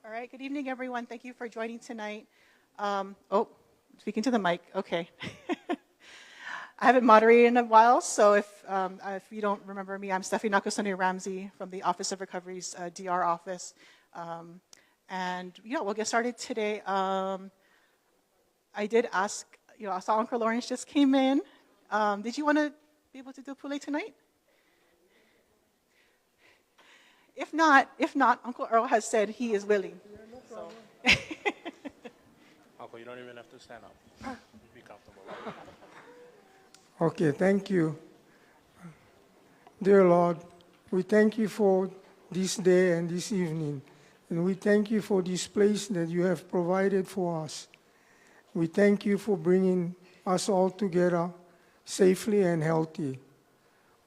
All right, good evening, everyone. Thank you for joining tonight. Speaking to the mic, okay. I haven't moderated in a while, so if you don't remember me, I'm Stephanie Nakasone Ramsey from the Office of Recovery's DR office. And we'll get started today. I did ask, I saw Uncle Lawrence just came in. Did you want to be able to do Pule tonight? If not, Uncle Earl has said he is willing. So. Uncle, you don't even have to stand up. Be comfortable. Okay, thank you. Dear Lord, we thank you for this day and this evening. And we thank you for this place that you have provided for us. We thank you for bringing us all together safely and healthy.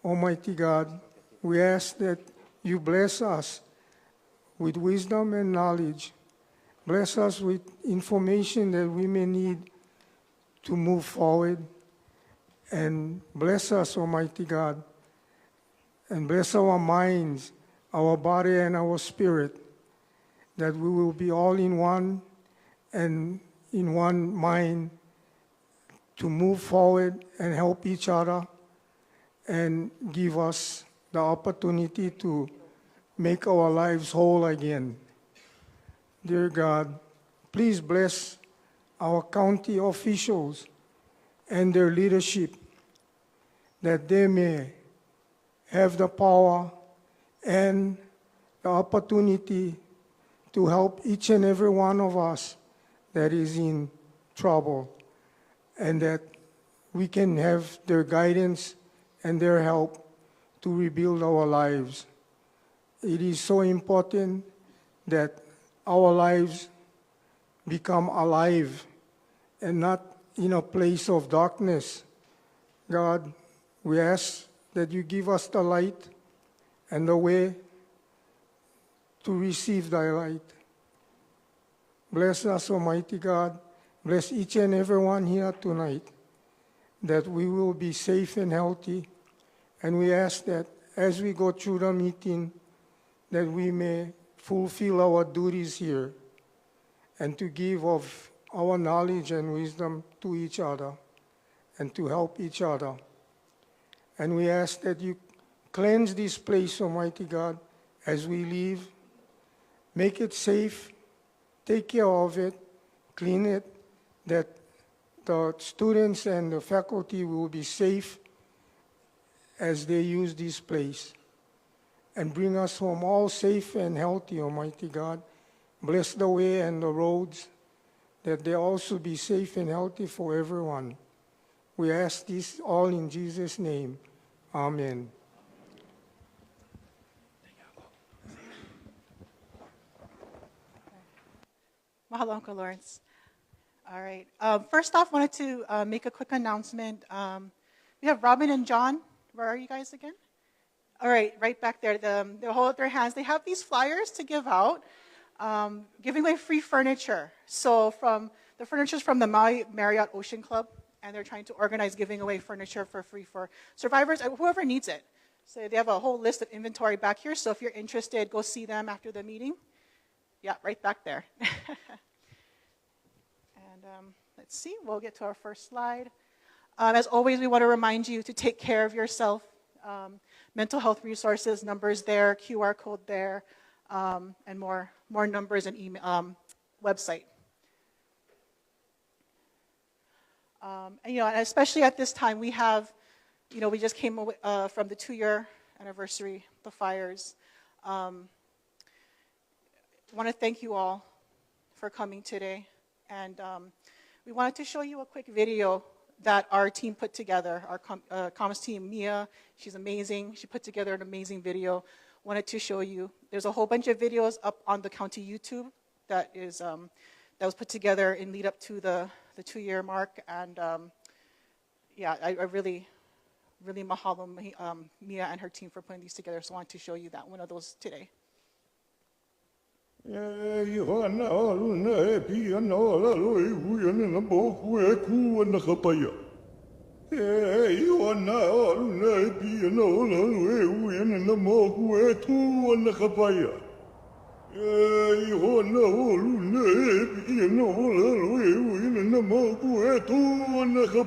Almighty God, we ask that you bless us with wisdom and knowledge. Bless us with information that we may need to move forward. And bless us, Almighty God. And bless our minds, our body, and our spirit, that we will be all in one and in one mind to move forward and help each other and give us the opportunity to make our lives whole again. Dear God, please bless our county officials and their leadership, that they may have the power and the opportunity to help each and every one of us that is in trouble, and that we can have their guidance and their help to rebuild our lives. It is so important that our lives become alive and not in a place of darkness. God, we ask that you give us the light and the way to receive thy light. Bless us, Almighty God. Bless each and every one here tonight, that we will be safe and healthy. And we ask that as we go through the meeting, that we may fulfill our duties here and to give of our knowledge and wisdom to each other and to help each other. And we ask that you cleanse this place, Almighty God, as we leave. Make it safe, take care of it, clean it, that the students and the faculty will be safe as they use this place. And bring us home all safe and healthy, Almighty God. Bless the way and the roads, that they also be safe and healthy for everyone. We ask this all in Jesus' name. Amen. Mahalo, Uncle Lawrence. All right. First off, wanted to make a quick announcement. We have Robin and John. Where are you guys again? All right, right back there. They hold up their hands. They have these flyers to give out, giving away free furniture. So the furniture's from the Maui Marriott Ocean Club, and they're trying to organize giving away furniture for free for survivors, whoever needs it. So they have a whole list of inventory back here. So if you're interested, go see them after the meeting. Yeah, right back there. And let's see, we'll get to our first slide. As always, we want to remind you to take care of yourself. Mental health resources, numbers there, QR code there, and more numbers and email, website. And especially at this time, we have, we just came from the 2-year anniversary, the fires. I want to thank you all for coming today. And we wanted to show you a quick video that our team put together, our comms team, Mia. She's amazing. She put together an amazing video. Wanted to show you. There's a whole bunch of videos up on the county YouTube that was put together in lead up to the 2-year mark. And I really mahalo Mia and her team for putting these together. So I wanted to show you one of those today. Ihona 2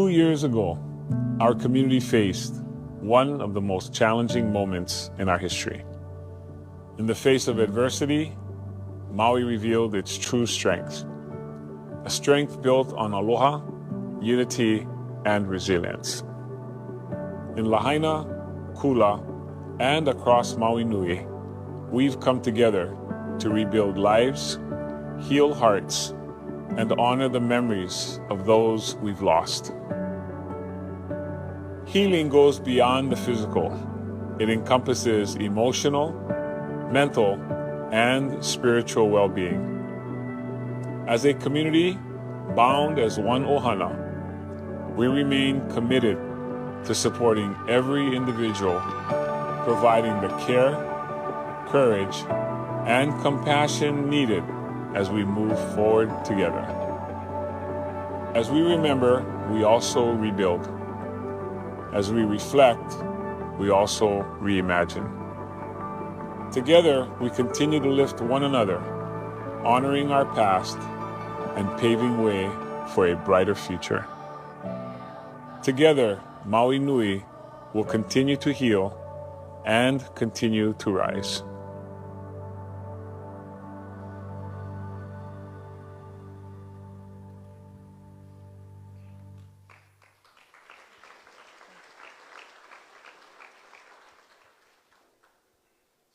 years ago, our community faced one of the most challenging moments in our history. In the face of adversity, Maui revealed its true strength, a strength built on aloha, unity, and resilience. In Lahaina, Kula, and across Maui Nui, we've come together to rebuild lives, heal hearts, and honor the memories of those we've lost. Healing goes beyond the physical. It encompasses emotional, mental, and spiritual well-being. As a community bound as one ohana, we remain committed to supporting every individual, providing the care, courage, and compassion needed as we move forward together. As we remember, we also rebuild. As we reflect, we also reimagine. Together, we continue to lift one another, honoring our past and paving way for a brighter future. Together, Maui Nui will continue to heal and continue to rise.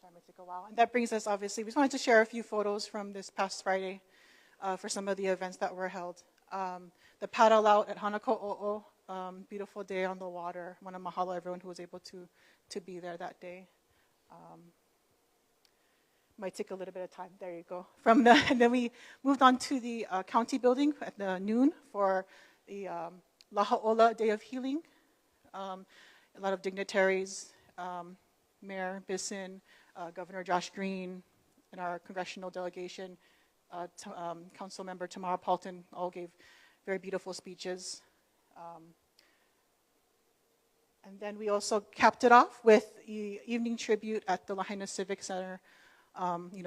Sorry, it might take a while. And that brings us, obviously, we just wanted to share a few photos from this past Friday for some of the events that were held. The paddle out at Hanako'o'o, beautiful day on the water. I want to mahalo everyone who was able to be there that day. Might take a little bit of time. There you go. And then we moved on to the county building at the noon for the Laha'ola Day of Healing. A lot of dignitaries, Mayor Bisson, Governor Josh Green, and our congressional delegation, Council Member Tamara Paulton, all gave very beautiful speeches. And then we also capped it off with the evening tribute at the Lahaina Civic Center,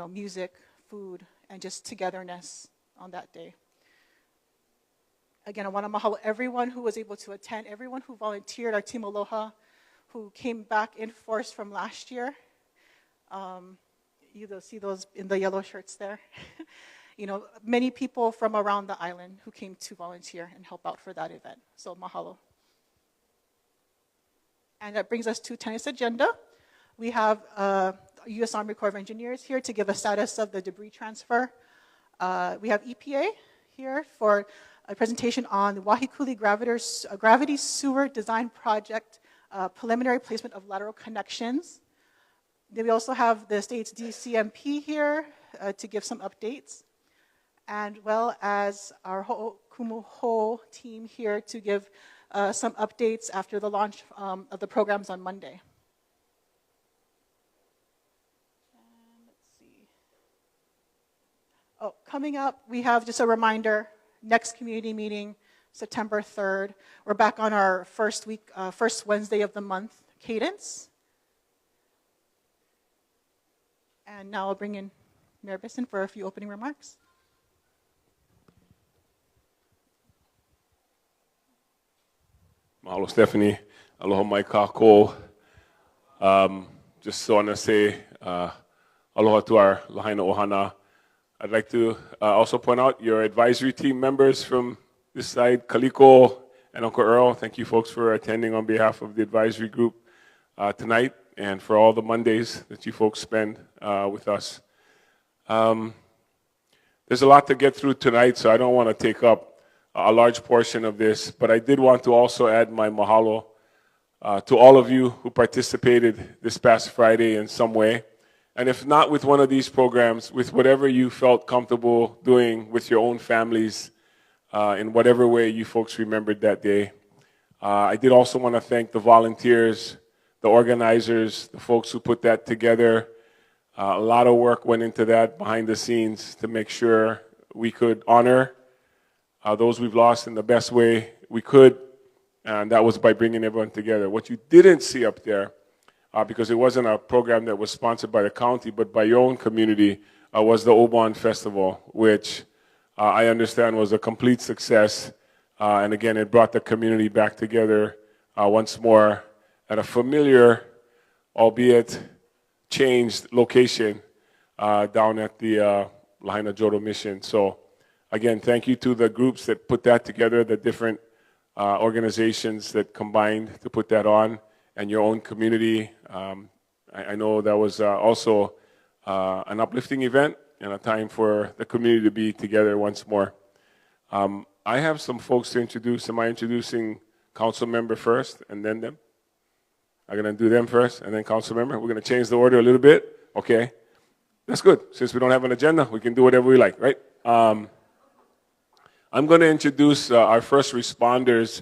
music, food, and just togetherness on that day. Again, I want to mahalo everyone who was able to attend, everyone who volunteered, our Team Aloha, who came back in force from last year. You'll see those in the yellow shirts there. Many people from around the island who came to volunteer and help out for that event. So mahalo. And that brings us to tonight's agenda. We have U.S. Army Corps of Engineers here to give a status of the debris transfer. We have EPA here for a presentation on the Wahikuli Gravity Sewer Design Project, preliminary placement of lateral connections. Then we also have the state's DCMP here to give some updates, and well as our Ho'okumuho team here to give some updates after the launch of the programs on Monday. And let's see. Oh, coming up, we have just a reminder, next community meeting, September 3rd. We're back on our first Wednesday of the month cadence. And now I'll bring in Mayor Bisson for a few opening remarks. Mahalo, Stephanie. Aloha mai kākou. Just want to say aloha to our Lahaina ohana. I'd like to also point out your advisory team members from this side, Kaliko and Uncle Earl. Thank you folks for attending on behalf of the advisory group tonight and for all the Mondays that you folks spend with us. There's a lot to get through tonight, so I don't want to take up a large portion of this, but I did want to also add my mahalo to all of you who participated this past Friday in some way. And if not with one of these programs, with whatever you felt comfortable doing with your own families, in whatever way you folks remembered that day. I did also want to thank the volunteers, the organizers, the folks who put that together. A lot of work went into that behind the scenes to make sure we could honor those we've lost in the best way we could, and that was by bringing everyone together. What you didn't see up there, because it wasn't a program that was sponsored by the county, but by your own community, was the Obon Festival, which I understand was a complete success. And again, it brought the community back together once more at a familiar, albeit changed location down at the Lahaina Jodo Mission. So again, thank you to the groups that put that together, the different organizations that combined to put that on, and your own community. I know that was also an uplifting event and a time for the community to be together once more. I have some folks to introduce. Am I introducing council member first and then them? I'm going to do them first and then council member. We're going to change the order a little bit. Okay. That's good. Since we don't have an agenda, we can do whatever we like, right? I'm going to introduce our first responders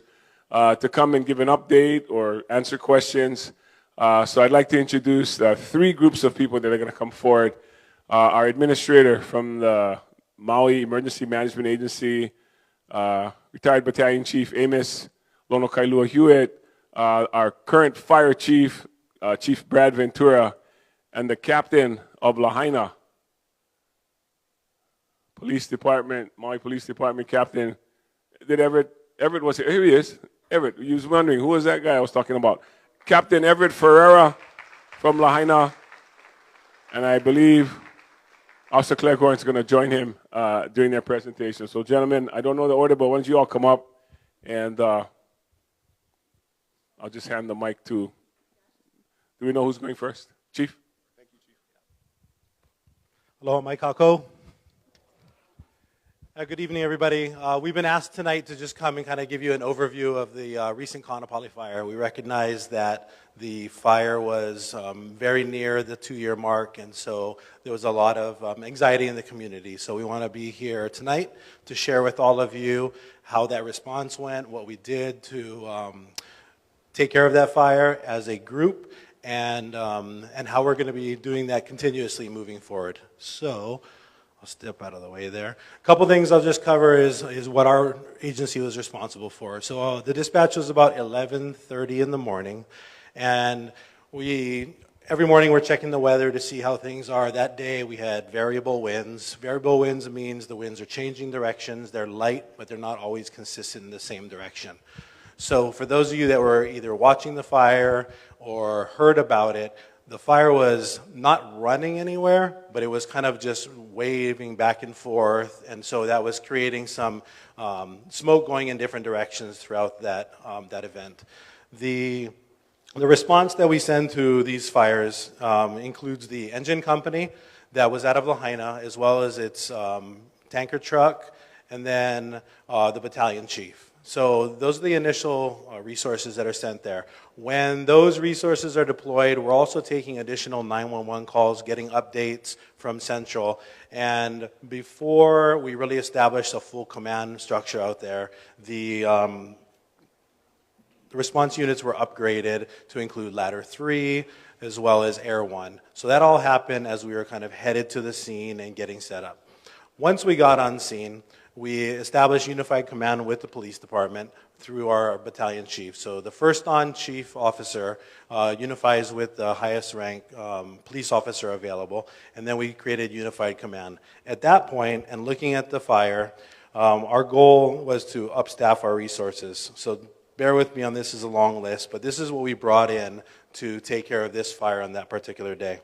to come and give an update or answer questions. So I'd like to introduce 3 groups of people that are going to come forward. Our administrator from the Maui Emergency Management Agency, retired Battalion Chief Amos Lono Kailua Hewitt, our current fire chief, Chief Brad Ventura, and the captain of Lahaina Police Department, Maui Police Department Captain. Did Everett was here? Here he is. Everett, you was wondering, who was that guy I was talking about? Captain Everett Ferreira from Lahaina, and I believe Officer Cleghorn is going to join him during their presentation. So, gentlemen, I don't know the order, but why don't you all come up, and I'll just hand the mic to, do we know who's going first? Chief? Thank you, Chief. Aloha, Mike Kako. Good evening, everybody. We've been asked tonight to just come and kind of give you an overview of the recent Kaanapali fire. We recognize that the fire was very near the 2-year mark, and so there was a lot of anxiety in the community. So we want to be here tonight to share with all of you how that response went, what we did to take care of that fire as a group, and how we're going to be doing that continuously moving forward. So I'll step out of the way there. A couple things I'll just cover is what our agency was responsible for. So the dispatch was about 11:30 in the morning, and every morning we're checking the weather to see how things are. That day we had variable winds. Variable winds means the winds are changing directions. They're light, but they're not always consistent in the same direction. So for those of you that were either watching the fire or heard about it, the fire was not running anywhere, but it was kind of just waving back and forth, and so that was creating some smoke going in different directions throughout that event. The response that we send to these fires includes the engine company that was out of Lahaina, as well as its tanker truck, and then the battalion chief. So those are the initial resources that are sent there. When those resources are deployed, we're also taking additional 911 calls, getting updates from Central. And before we really established a full command structure out there, the response units were upgraded to include Ladder 3 as well as Air 1. So that all happened as we were kind of headed to the scene and getting set up. Once we got on scene, we established unified command with the police department through our battalion chief. So the first on chief officer unifies with the highest rank police officer available, and then we created unified command. At that point, and looking at the fire, our goal was to upstaff our resources. So bear with me on this, is a long list, but this is what we brought in to take care of this fire on that particular day.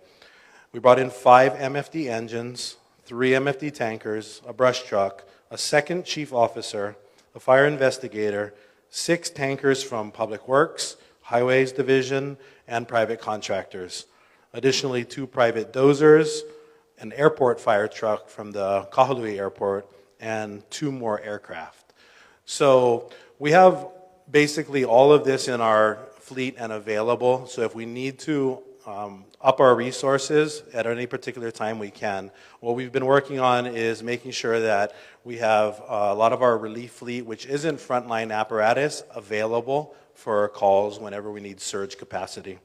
We brought in 5 MFD engines, 3 MFD tankers, a brush truck, a second chief officer, a fire investigator, 6 tankers from Public Works, Highways Division, and private contractors. Additionally, 2 private dozers, an airport fire truck from the Kahului Airport, and 2 more aircraft. So we have basically all of this in our fleet and available. So if we need to up our resources at any particular time, we can. What we've been working on is making sure that we have a lot of our relief fleet, which isn't frontline apparatus, available for calls whenever we need surge capacity.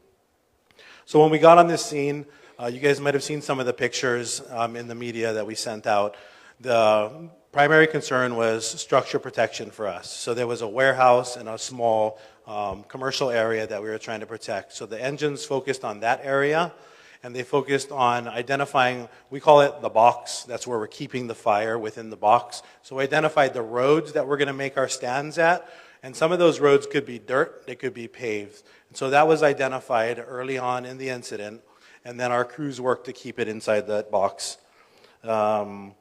So when we got on this scene, you guys might have seen some of the pictures in the media that we sent out. The primary concern was structure protection for us. So there was a warehouse and a small commercial area that we were trying to protect. So the engines focused on that area, and they focused on identifying, we call it the box, that's where we're keeping the fire within the box. So we identified the roads that we're going to make our stands at, and some of those roads could be dirt, they could be paved. And so that was identified early on in the incident, and then our crews worked to keep it inside that box. By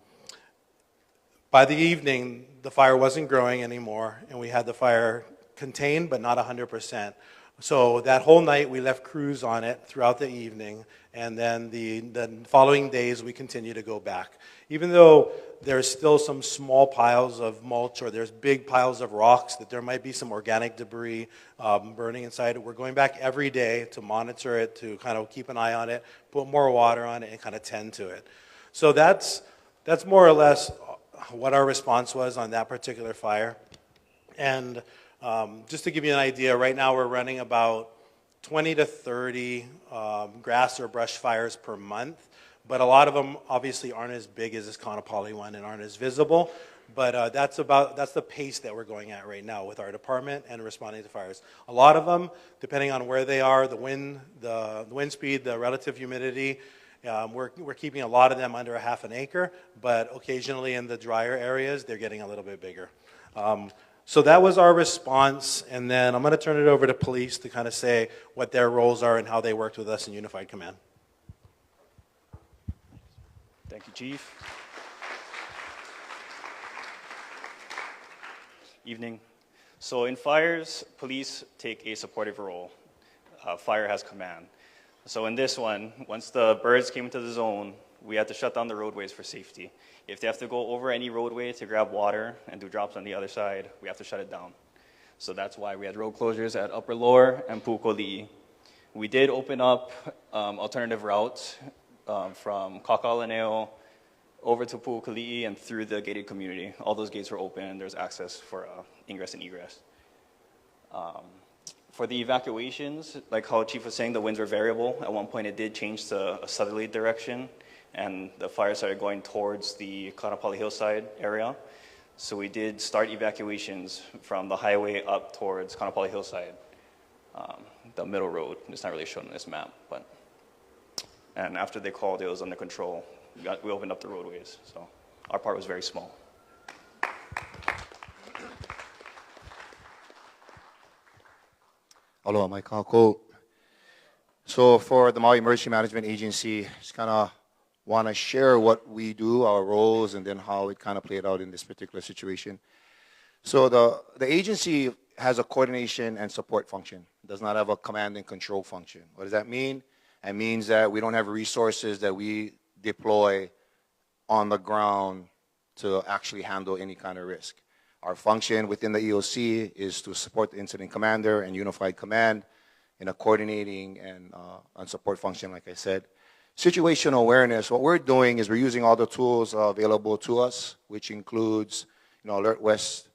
the evening, the fire wasn't growing anymore, and we had the fire contained, but not 100%. So that whole night, we left crews on it throughout the evening, and then the following days, we continued to go back. Even though there's still some small piles of mulch, or there's big piles of rocks, that there might be some organic debris burning inside it, we're going back every day to monitor it, to kind of keep an eye on it, put more water on it, and kind of tend to it. So that's more or less what our response was on that particular fire. And just to give you an idea, right now we're running about 20 to 30 grass or brush fires per month, but a lot of them obviously aren't as big as this Kaanapali one and aren't as visible, but that's the pace that we're going at right now with our department and responding to fires. A lot of them, depending on where they are, the wind speed, the relative humidity, we're keeping a lot of them under a half an acre, but occasionally in the drier areas, they're getting a little bit bigger. So that was our response, and then I'm going to turn it over to police to kind of say what their roles are and how they worked with us in Unified Command. Thank you, Chief. Evening. So in fires, police take a supportive role. Fire has command. So in this one, once the birds came into the zone, we had to shut down the roadways for safety. If they have to go over any roadway to grab water and do drops on the other side, we have to shut it down. So that's why we had road closures at Upper Lower and Pu'ukoli'i. We did open up alternative routes from Kakalaneo over to Pu'ukoli'i and through the gated community. All those gates were open. There's access for ingress and egress. For the evacuations, like how Chief was saying, the winds were variable. At one point, it did change to a southerly direction, and the fire started going towards the Kaanapali Hillside area. So we did start evacuations from the highway up towards Kaanapali Hillside, the middle road. It's not really shown on this map, but. And after they called, it was under control. We opened up the roadways, so our part was very small. Aloha, mai kākou. So for the Maui Emergency Management Agency, just kind of want to share what we do, our roles, and then how it kind of played out in this particular situation. So the agency has a coordination and support function. It does not have a command and control function. What does that mean? It means that we don't have resources that we deploy on the ground to actually handle any kind of risk. Our function within the EOC is to support the incident commander and unified command in a coordinating and support function, like I said. Situational awareness, what we're doing is we're using all the tools available to us, which includes Alert West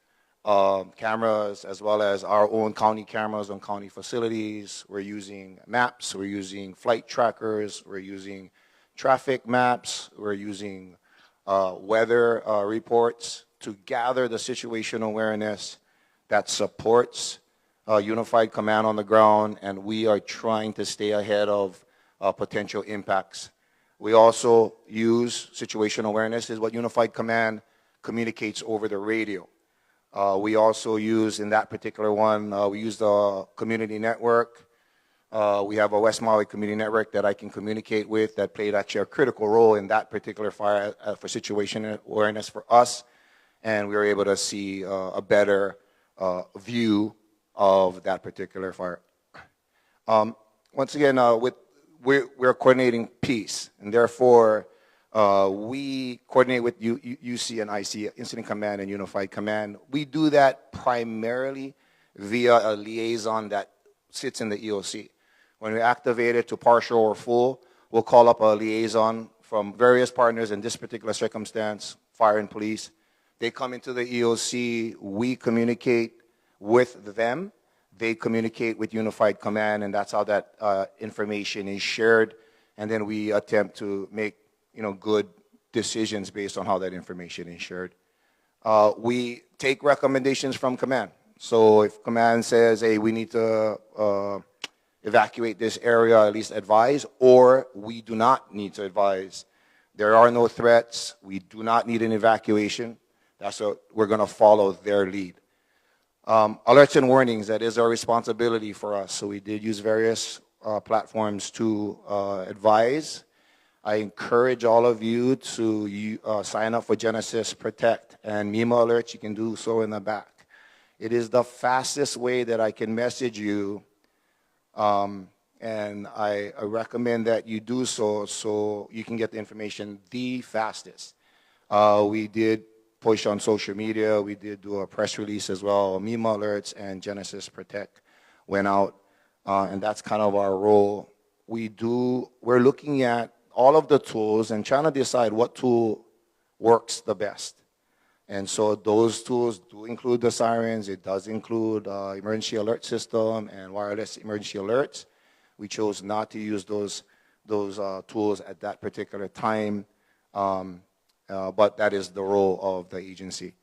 cameras, as well as our own county cameras on county facilities. We're using maps, we're using flight trackers, we're using traffic maps, we're using weather reports to gather the situational awareness that supports unified command on the ground, and we are trying to stay ahead of potential impacts. We also use situational awareness is what unified command communicates over the radio. We also use, in that particular one, we use the community network. We have a West Maui community network that I can communicate with that played actually a critical role in that particular fire for situational awareness for us. And we were able to see a better view of that particular fire. Once again, we're coordinating peace, and therefore we coordinate with UC and IC, Incident Command and Unified Command. We do that primarily via a liaison that sits in the EOC. When we activate it to partial or full, we'll call up a liaison from various partners in this particular circumstance, fire and police. They come into the EOC, we communicate with them, they communicate with Unified Command, and that's how that information is shared, and then we attempt to make good decisions based on how that information is shared. We take recommendations from Command. So if Command says, hey, we need to evacuate this area, at least advise, or we do not need to advise. There are no threats. We do not need an evacuation. That's what we're going to follow their lead. Alerts and warnings, that is our responsibility for us. So we did use various platforms to advise. I encourage all of you to sign up for Genesis Protect and MEMA alerts. You can do so in the back. It is the fastest way that I can message you, and I recommend that you do so you can get the information the fastest. We did push on social media. We did do a press release as well. MEMA alerts and Genesis Protect went out, and that's kind of our role. We're looking at all of the tools and trying to decide what tool works the best. And so those tools do include the sirens. It does include emergency alert system and wireless emergency alerts. We chose not to use those tools at that particular time, but that is the role of the agency.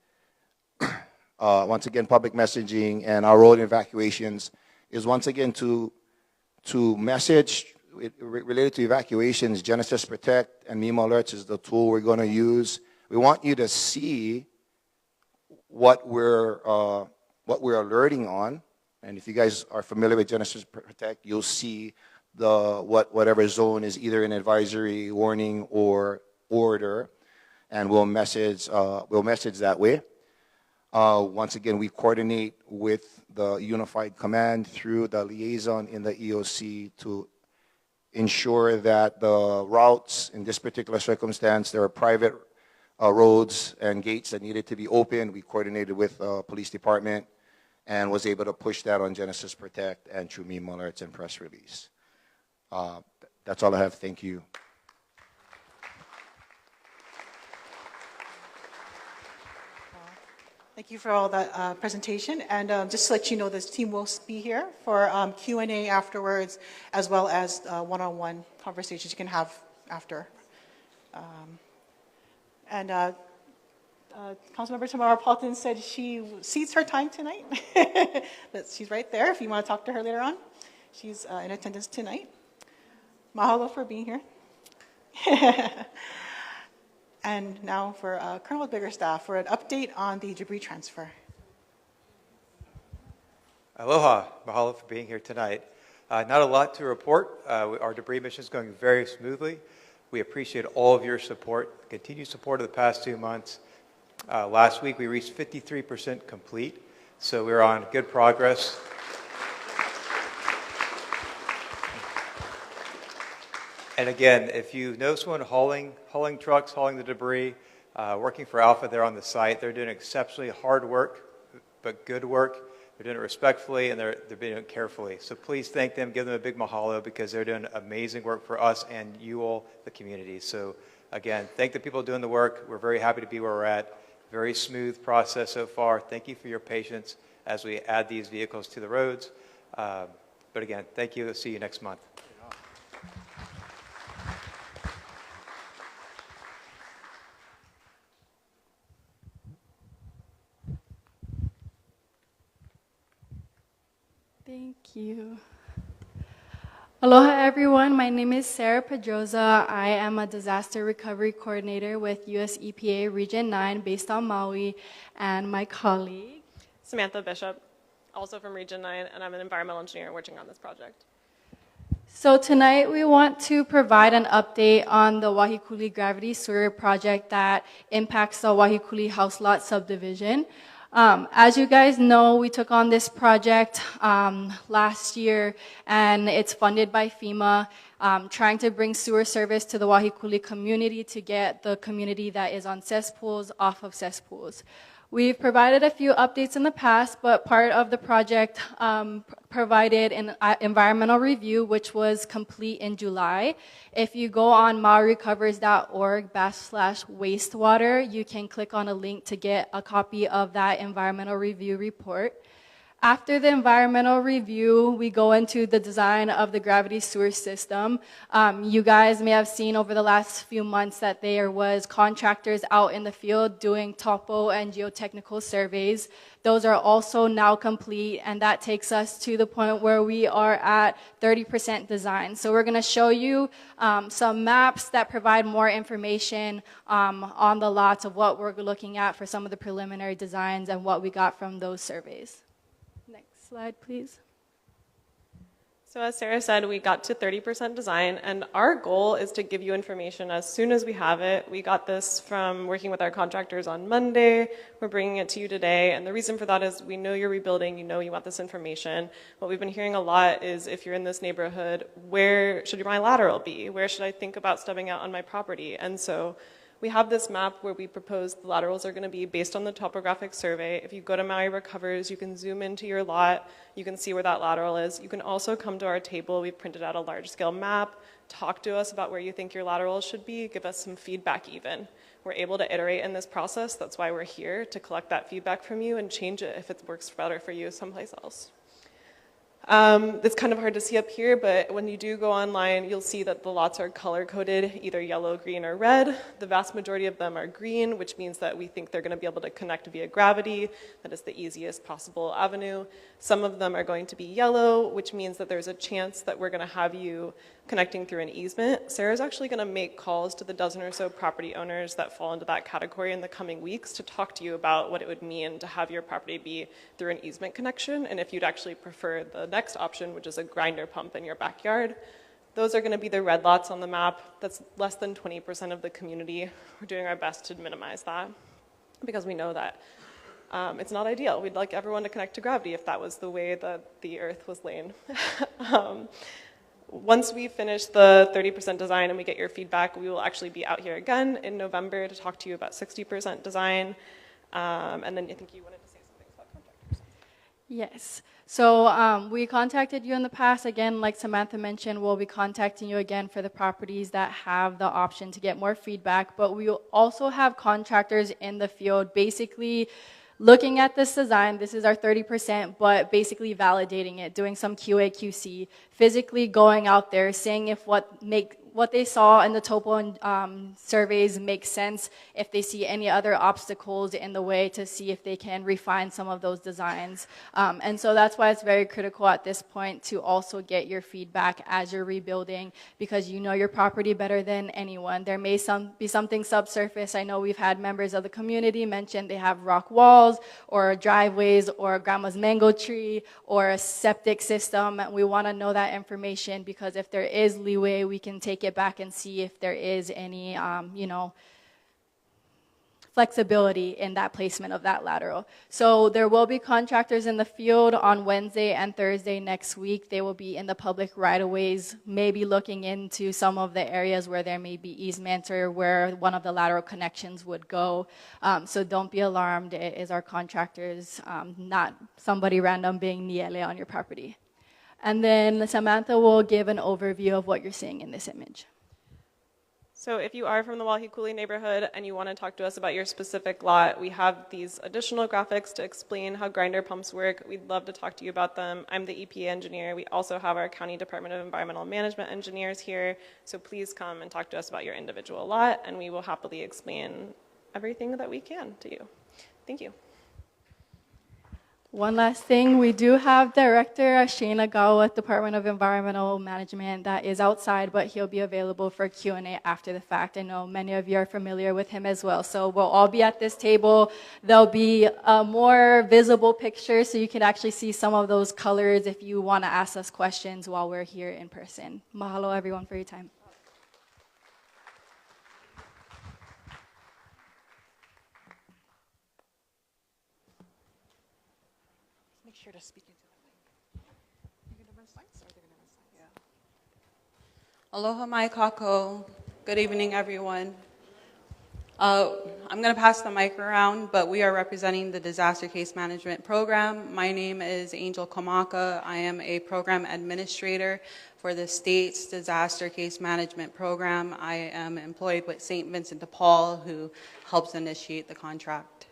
Once again, public messaging and our role in evacuations is once again to message related to evacuations. Genesis Protect and MEMA alerts is the tool we're going to use. We want you to see what we're alerting on, and if you guys are familiar with Genesis Protect, you'll see whatever zone is either an advisory, warning, or order, and we'll message that way. Once again, we coordinate with the Unified Command through the liaison in the EOC to ensure that the routes in this particular circumstance, there are private roads and gates that needed to be opened. We coordinated with the police department and was able to push that on Genesis Protect and through MEMA alerts and press release. That's all I have. Thank you. Thank you for all that presentation. And just to let you know, this team will be here for Q&A afterwards, as well as one-on-one conversations you can have after. Councilmember Tamara Paulton said she cedes her time tonight. She's right there if you want to talk to her later on. She's in attendance tonight. Mahalo for being here. And now for Colonel Biggerstaff for an update on the debris transfer. Aloha. Mahalo for being here tonight. Not a lot to report. Our debris mission is going very smoothly. We appreciate all of your support, continued support of the past 2 months. Last week we reached 53% complete, so we're on good progress. And again, if you know someone hauling trucks, hauling the debris, working for Alpha there on the site, they're doing exceptionally hard work, but good work. They're doing it respectfully, and they're doing it carefully. So please thank them, give them a big mahalo, because they're doing amazing work for us and you all, the community. So again, thank the people doing the work. We're very happy to be where we're at. Very smooth process so far. Thank you for your patience as we add these vehicles to the roads. But again, thank you. I'll see you next month. Thank you. Aloha everyone, my name is Sarah Pedroza. I am a disaster recovery coordinator with US EPA Region 9 based on Maui, and my colleague Samantha Bishop, also from Region 9, and I'm an environmental engineer working on this project. So tonight we want to provide an update on the Wahikuli Gravity Sewer project that impacts the Wahikuli House Lot subdivision. As you guys know, we took on this project last year, and it's funded by FEMA, trying to bring sewer service to the Wahikuli community to get the community that is on cesspools off of cesspools. We've provided a few updates in the past, but part of the project provided an environmental review, which was complete in July. If you go on mauirecovers.org/wastewater, you can click on a link to get a copy of that environmental review report. After the environmental review, we go into the design of the gravity sewer system. You guys may have seen over the last few months that there was contractors out in the field doing topo and geotechnical surveys. Those are also now complete, and that takes us to the point where we are at 30% design. So we're going to show you some maps that provide more information on the lots of what we're looking at for some of the preliminary designs and what we got from those surveys. Next slide, please. So as Sarah said, we got to 30% design, and our goal is to give you information as soon as we have it. We got this from working with our contractors on Monday. We're bringing it to you today, and the reason for that is we know you're rebuilding, you know you want this information. What we've been hearing a lot is if you're in this neighborhood, where should my lateral be? Where should I think about stepping out on my property? And so we have this map where we propose the laterals are going to be based on the topographic survey. If you go to Maui Recovers, you can zoom into your lot. You can see where that lateral is. You can also come to our table. We've printed out a large-scale map. Talk to us about where you think your laterals should be. Give us some feedback even. We're able to iterate in this process. That's why we're here, to collect that feedback from you and change it if it works better for you someplace else. It's kind of hard to see up here, but when you do go online, you'll see that the lots are color-coded, either yellow, green, or red. The vast majority of them are green, which means that we think they're going to be able to connect via gravity. That is the easiest possible avenue. Some of them are going to be yellow, which means that there's a chance that we're going to have you connecting through an easement. Sarah's actually going to make calls to the dozen or so property owners that fall into that category in the coming weeks to talk to you about what it would mean to have your property be through an easement connection, and if you'd actually prefer the next option, which is a grinder pump in your backyard. Those are going to be the red lots on the map. That's less than 20% of the community. We're doing our best to minimize that because we know that it's not ideal. We'd like everyone to connect to gravity if that was the way that the earth was laid. Once we finish the 30% design and we get your feedback, we will actually be out here again in November to talk to you about 60% design. And then I think you wanted to say something about contractors. Yes. So we contacted you in the past. Again, like Samantha mentioned, we'll be contacting you again for the properties that have the option to get more feedback. But we will also have contractors in the field basically looking at this design. This is our 30%, but basically validating it, doing some QA, QC, physically going out there, seeing if what they saw in the topo and surveys makes sense, if they see any other obstacles in the way, to see if they can refine some of those designs. And so that's why it's very critical at this point to also get your feedback as you're rebuilding, because you know your property better than anyone. There may be something subsurface. I know we've had members of the community mention they have rock walls or driveways or grandma's mango tree or a septic system. We want to know that information, because if there is leeway, we can take it back and see if there is any, flexibility in that placement of that lateral. So there will be contractors in the field on Wednesday and Thursday next week. They will be in the public right-of-ways, maybe looking into some of the areas where there may be easements or where one of the lateral connections would go. So don't be alarmed. It is our contractors, not somebody random being niele on your property. And then Samantha will give an overview of what you're seeing in this image. So if you are from the Wahikuli neighborhood and you want to talk to us about your specific lot, we have these additional graphics to explain how grinder pumps work. We'd love to talk to you about them. I'm the EPA engineer. We also have our County Department of Environmental Management engineers here. So please come and talk to us about your individual lot, and we will happily explain everything that we can to you. Thank you. One last thing, we do have Director Shane Agawa at Department of Environmental Management that is outside, but he'll be available for Q&A after the fact. I know many of you are familiar with him as well. So we'll all be at this table. There'll be a more visible picture so you can actually see some of those colors if you want to ask us questions while we're here in person. Mahalo everyone for your time. Make sure to speak into the mic. You're going to run slides, or they're going to run slides? Yeah. Aloha mai kako. Good evening, everyone. I'm going to pass the mic around, but we are representing the Disaster Case Management Program. My name is Angel Kamaka. I am a program administrator for the state's Disaster Case Management Program. I am employed with St. Vincent de Paul, who helps initiate the contract.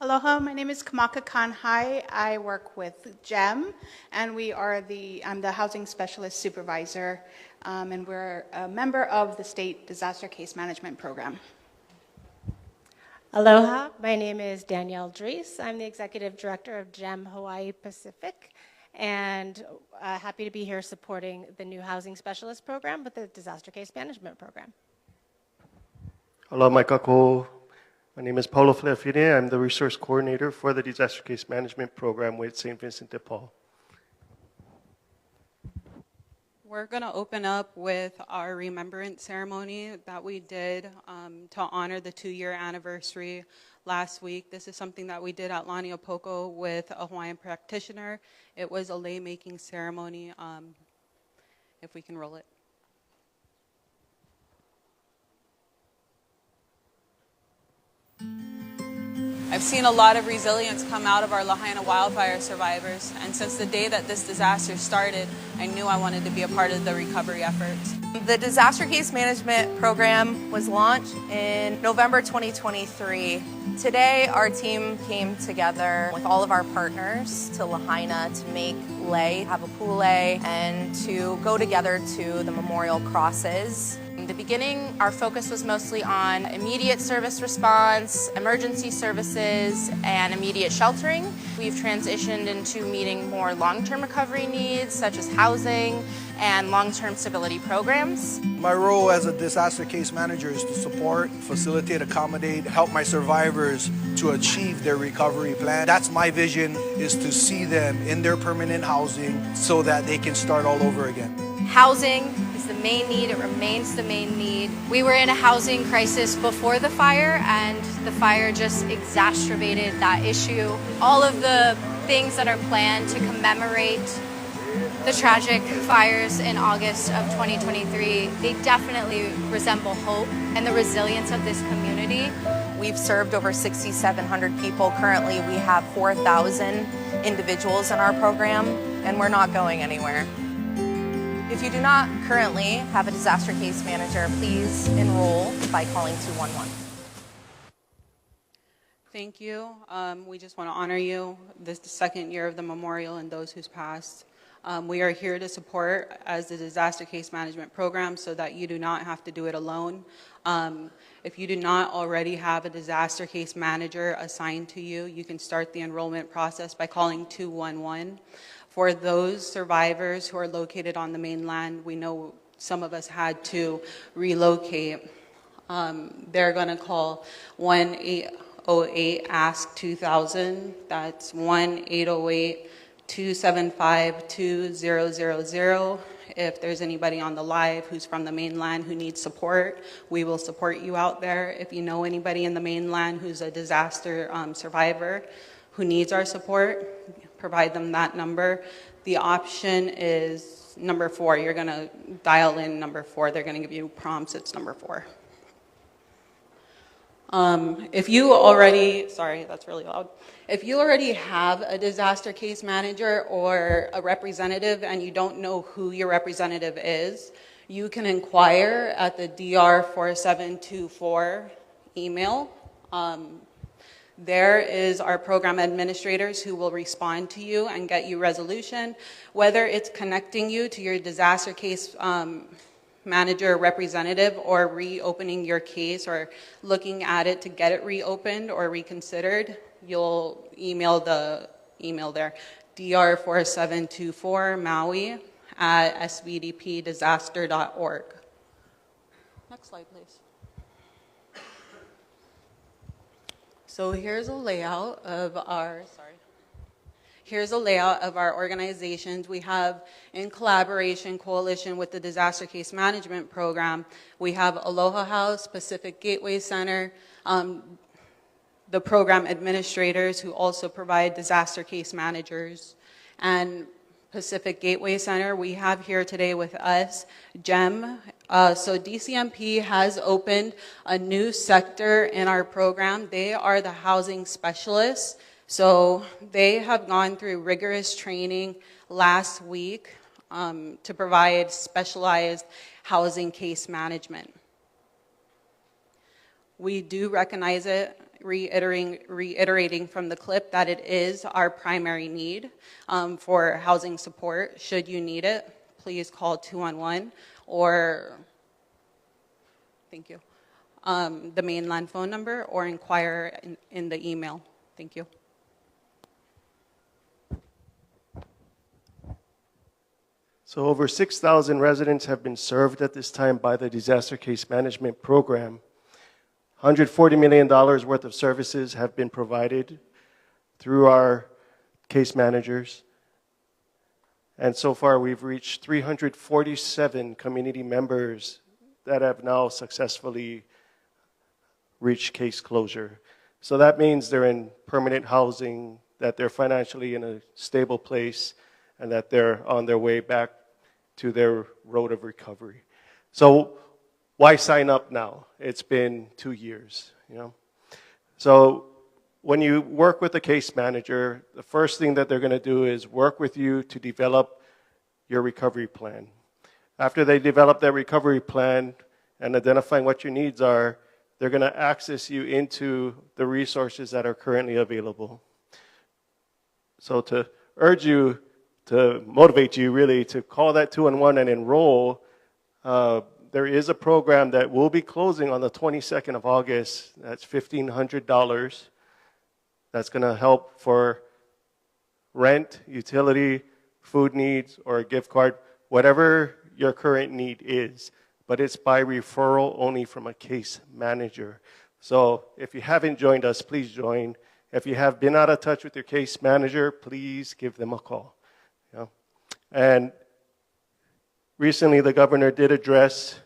Aloha, my name is Kamaka Kanhai. I work with GEM, and I'm the Housing Specialist Supervisor, and we're a member of the State Disaster Case Management Program. Aloha, my name is Danielle Dries. I'm the Executive Director of GEM Hawaii Pacific, and happy to be here supporting the new Housing Specialist Program with the Disaster Case Management Program. Hello, Maikako. My name is Paulo Fleafine. I'm the Resource Coordinator for the Disaster Case Management Program with St. Vincent de Paul. We're going to open up with our remembrance ceremony that we did to honor the 2-year anniversary last week. This is something that we did at Laniopoko with a Hawaiian practitioner. It was a lei-making ceremony. If we can roll it. I've seen a lot of resilience come out of our Lahaina wildfire survivors, and since the day that this disaster started, I knew I wanted to be a part of the recovery efforts. The Disaster Case Management Program was launched in November 2023. Today, our team came together with all of our partners to Lahaina to make lei, have a pule, and to go together to the memorial crosses. In the beginning, our focus was mostly on immediate service response, emergency services, and immediate sheltering. We've transitioned into meeting more long-term recovery needs, such as housing and long-term stability programs. My role as a disaster case manager is to support, facilitate, accommodate, help my survivors to achieve their recovery plan. That's my vision, is to see them in their permanent housing so that they can start all over again. Housing is the main need. It remains the main need. We were in a housing crisis before the fire, and the fire just exacerbated that issue. All of the things that are planned to commemorate the tragic fires in August of 2023, they definitely resemble hope and the resilience of this community. We've served over 6,700 people. Currently, we have 4,000 individuals in our program, and we're not going anywhere. If you do not currently have a disaster case manager, please enroll by calling 211. Thank you. We just want to honor you. This is the second year of the memorial and those who's passed. We are here to support as the disaster case management program so that you do not have to do it alone. If you do not already have a disaster case manager assigned to you, you can start the enrollment process by calling 211. For those survivors who are located on the mainland, we know some of us had to relocate. They're going to call 1-808-ASK-2000. That's 1-808-275-2000. If there's anybody on the live who's from the mainland who needs support, we will support you out there. If you know anybody in the mainland who's a disaster survivor who needs our support, provide them that number. The option is number 4. You're going to dial in number 4. They're going to give you prompts. It's number 4. If you already, sorry, that's really loud. If you already have a disaster case manager or a representative and you don't know who your representative is, you can inquire at the DR4724 email. There is our program administrators who will respond to you and get you resolution, whether it's connecting you to your disaster case manager representative or reopening your case or looking at it to get it reopened or reconsidered. You'll email the email there, dr4724 Maui at svdpdisaster.org. Next slide, please. So here's a layout of our, here's a layout of our organizations. We have, in coalition with the Disaster Case Management Program, we have Aloha House, Pacific Gateway Center, the program administrators who also provide disaster case managers, and Pacific Gateway Center. We have here today with us GEM. So DCMP has opened a new sector in our program. They are the housing specialists. So they have gone through rigorous training last week to provide specialized housing case management. We do recognize it. reiterating from the clip that it is our primary need for housing support. Should you need it, please call 211 or, thank you, the mainland phone number, or inquire in the email. Thank you. So over 6,000 residents have been served at this time by the Disaster Case Management Program. $140 million worth of services have been provided through our case managers. And so far, we've reached 347 community members that have now successfully reached case closure. So that means they're in permanent housing, that they're financially in a stable place, and that they're on their way back to their road of recovery. So why sign up now? It's been 2 years, you know? So when you work with a case manager, the first thing that they're going to do is work with you to develop your recovery plan. After they develop their recovery plan and identifying what your needs are, they're going to access you into the resources that are currently available. So to urge you, to motivate you really to call that 211 and enroll, there is a program that will be closing on the 22nd of August. That's $1,500. That's going to help for rent, utility, food needs, or a gift card, whatever your current need is. But it's by referral only from a case manager. So if you haven't joined us, please join. If you have been out of touch with your case manager, please give them a call. You know? And recently the governor did address,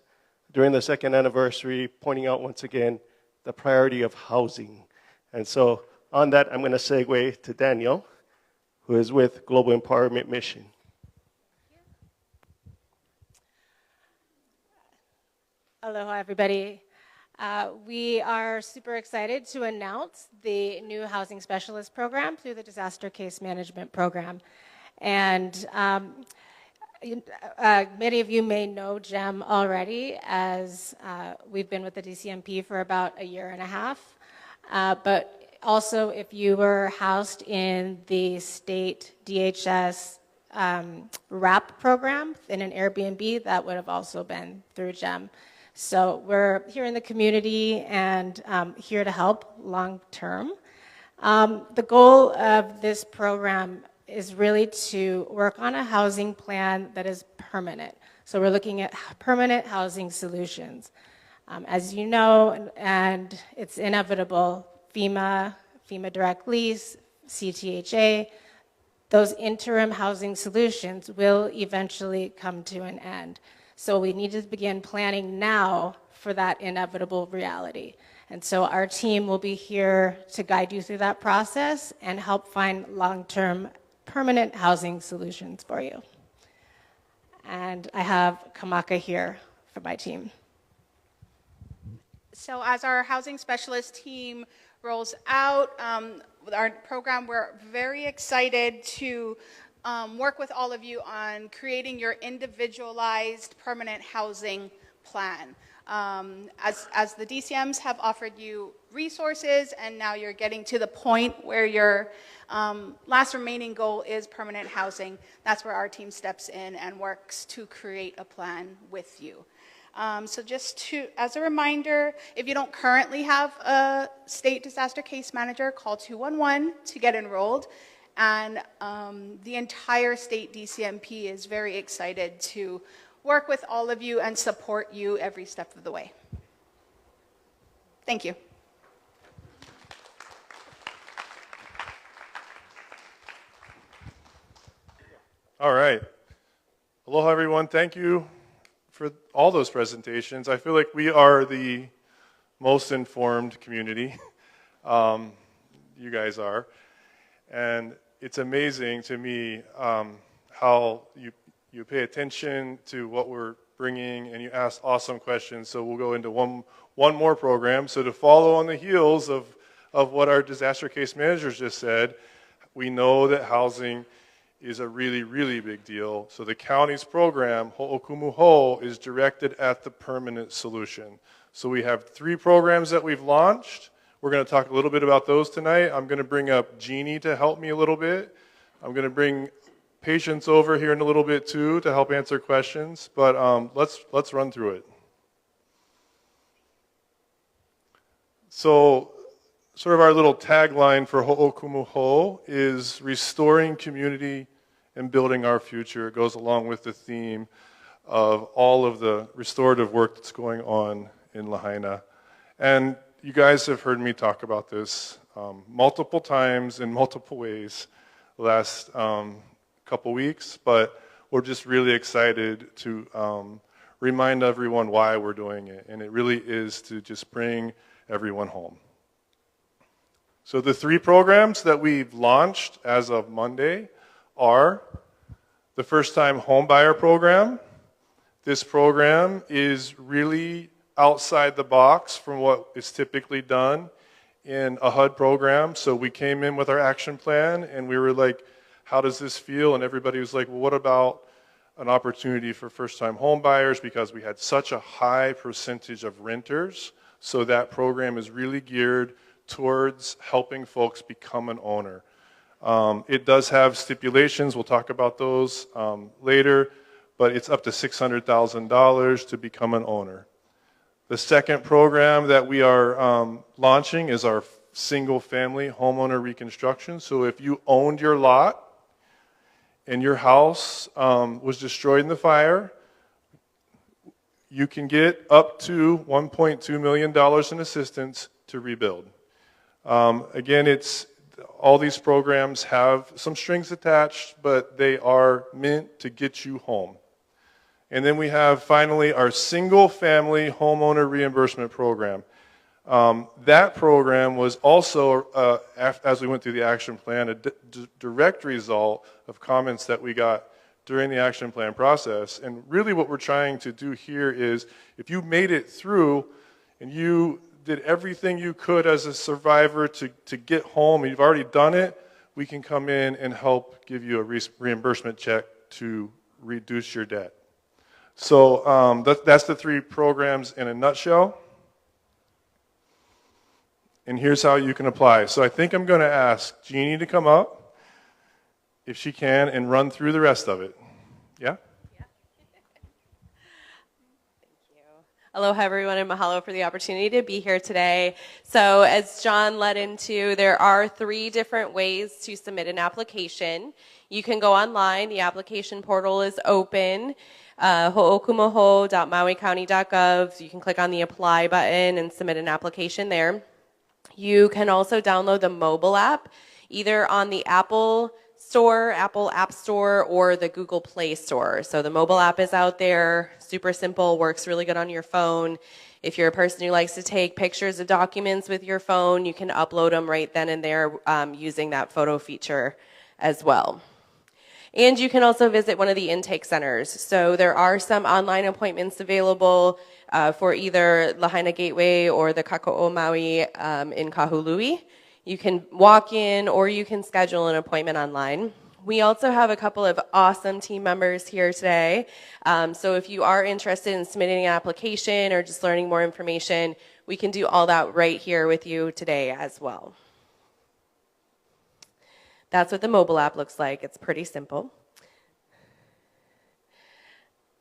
during the second anniversary, pointing out once again the priority of housing. And so on that, I'm going to segue to Daniel, who is with Global Empowerment Mission. Aloha, everybody. We are super excited to announce the new Housing Specialist Program through the Disaster Case Management Program. And many of you may know GEM already, as we've been with the DCMP for about 1.5 years. But also, if you were housed in the state DHS RAP program in an Airbnb, that would have also been through GEM. So we're here in the community and here to help long term. The goal of this program is really to work on a housing plan that is permanent. So we're looking at permanent housing solutions. As you know, and it's inevitable, FEMA direct lease, CTHA, those interim housing solutions will eventually come to an end. So we need to begin planning now for that inevitable reality. And so our team will be here to guide you through that process and help find long-term permanent housing solutions for you. And I have Kamaka here for my team. So as our housing specialist team rolls out with our program, we're very excited to work with all of you on creating your individualized permanent housing plan. As the DCMs have offered you resources, and now you're getting to the point where your last remaining goal is permanent housing, that's where our team steps in and works to create a plan with you. So just as a reminder, if you don't currently have a state disaster case manager, call 211 to get enrolled. And the entire state DCMP is very excited to work with all of you and support you every step of the way. Thank you. All right. Aloha, everyone. Thank you for all those presentations. I feel like we are the most informed community. You guys are. And it's amazing to me how you pay attention to what we're bringing, and you ask awesome questions. So we'll go into one more program. So to follow on the heels of what our disaster case managers just said, we know that housing is a really, really big deal. So the county's program, Ho'okumuho, is directed at the permanent solution. So we have 3 programs that we've launched. We're going to talk a little bit about those tonight. I'm going to bring up Jeannie to help me a little bit. I'm going to bring Patience over here in a little bit too to help answer questions, but let's run through it. So, sort of our little tagline for Ho'okumuho is restoring community and building our future. It goes along with the theme of all of the restorative work that's going on in Lahaina. And you guys have heard me talk about this multiple times in multiple ways the last couple weeks, but we're just really excited to remind everyone why we're doing it. And it really is to just bring everyone home. So the 3 programs that we've launched as of Monday are the first-time homebuyer program. This program is really outside the box from what is typically done in a HUD program. So we came in with our action plan and we were like, how does this feel? And everybody was like, well, what about an opportunity for first-time home buyers? Because we had such a high percentage of renters. So that program is really geared towards helping folks become an owner. It does have stipulations. We'll talk about those later. But it's up to $600,000 to become an owner. The second program that we are launching is our single-family homeowner reconstruction. So if you owned your lot and your house was destroyed in the fire, you can get up to $1.2 million in assistance to rebuild. Again, all these programs have some strings attached, but they are meant to get you home. And then we have finally our single-family homeowner reimbursement program. That program was also, as we went through the action plan, a direct result of comments that we got during the action plan process. And really what we're trying to do here is, if you made it through and you did everything you could as a survivor to get home, and you've already done it, we can come in and help give you a reimbursement check to reduce your debt. So that's the 3 programs in a nutshell. And here's how you can apply. So I think I'm going to ask Jeannie to come up, if she can, and run through the rest of it. Yeah? Aloha, everyone, and mahalo for the opportunity to be here today. So as John led into, there are 3 different ways to submit an application. You can go online. The application portal is open, ho'okumoho.mauicounty.gov. You can click on the apply button and submit an application there. You can also download the mobile app, either on the Apple App Store, or the Google Play Store. So the mobile app is out there, super simple, works really good on your phone. If you're a person who likes to take pictures of documents with your phone, you can upload them right then and there using that photo feature as well. And you can also visit one of the intake centers. So there are some online appointments available for either Lahaina Gateway or the Kako'o Maui in Kahului. You can walk in or you can schedule an appointment online. We also have a couple of awesome team members here today. So if you are interested in submitting an application or just learning more information, we can do all that right here with you today as well. That's what the mobile app looks like. It's pretty simple.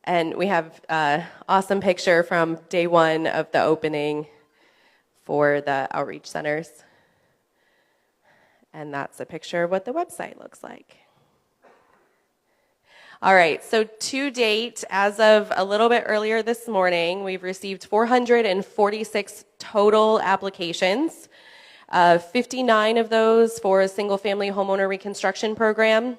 And we have an awesome picture from day 1 of the opening for the outreach centers. And that's a picture of what the website looks like. All right, so to date, as of a little bit earlier this morning, we've received 446 total applications. 59 of those for a single-family homeowner reconstruction program,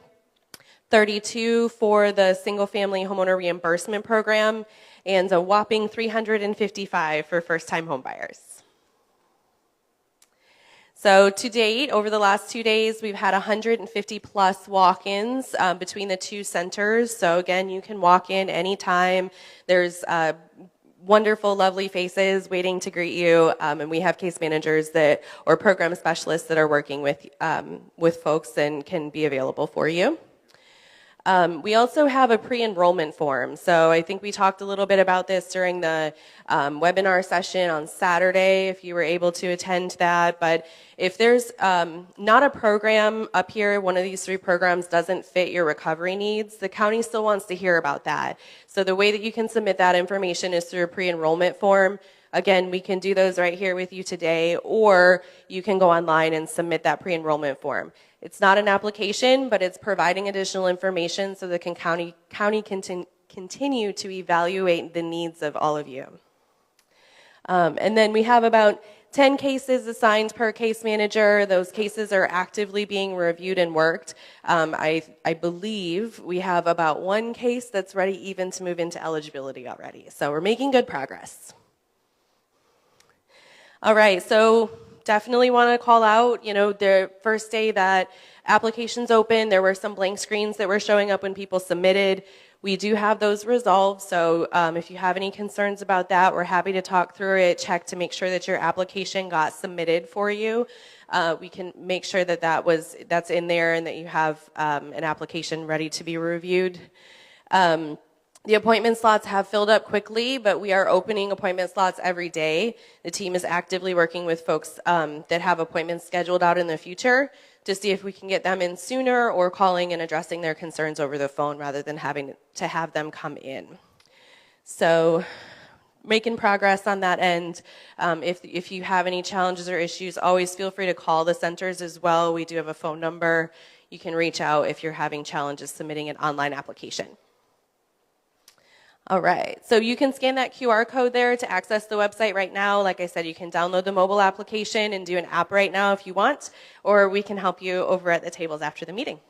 32 for the single-family homeowner reimbursement program, and a whopping 355 for first-time homebuyers. So to date, over the last 2 days, we've had 150 plus walk-ins between the 2 centers. So again, you can walk in anytime. There's wonderful, lovely faces waiting to greet you, and we have case managers or program specialists that are working with folks and can be available for you. We also have a pre-enrollment form. So I think we talked a little bit about this during the webinar session on Saturday, if you were able to attend that. But if there's not a program up here, one of these 3 programs doesn't fit your recovery needs, the county still wants to hear about that. So the way that you can submit that information is through a pre-enrollment form. Again, we can do those right here with you today, or you can go online and submit that pre-enrollment form. It's not an application, but it's providing additional information so the county can continue to evaluate the needs of all of you. And then we have about 10 cases assigned per case manager. Those cases are actively being reviewed and worked. I believe we have about 1 case that's ready even to move into eligibility already. So we're making good progress. All right, so definitely want to call out, the first day that applications opened, there were some blank screens that were showing up when people submitted. We do have those resolved, so if you have any concerns about that, we're happy to talk through it, check to make sure that your application got submitted for you. We can make sure that that's in there and that you have an application ready to be reviewed. The appointment slots have filled up quickly, but we are opening appointment slots every day. The team is actively working with folks that have appointments scheduled out in the future to see if we can get them in sooner or calling and addressing their concerns over the phone rather than having to have them come in. So making progress on that end. If you have any challenges or issues, always feel free to call the centers as well. We do have a phone number. You can reach out if you're having challenges submitting an online application. All right, so you can scan that QR code there to access the website right now. Like I said, you can download the mobile application and do an app right now if you want, or we can help you over at the tables after the meeting.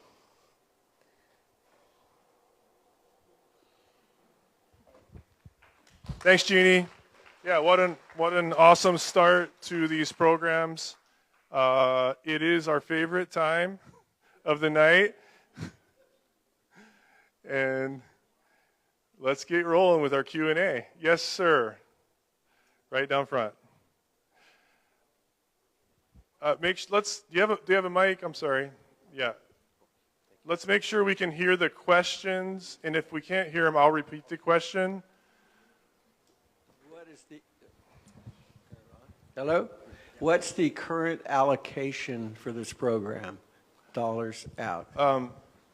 Thanks, Jeannie. Yeah, what an awesome start to these programs. It is our favorite time of the night. And let's get rolling with our Q&A. Yes, sir. Right down front. Do you have a mic? I'm sorry. Yeah. Let's make sure we can hear the questions, and if we can't hear them, I'll repeat the question. Hello? What's the current allocation for this program? Dollars out.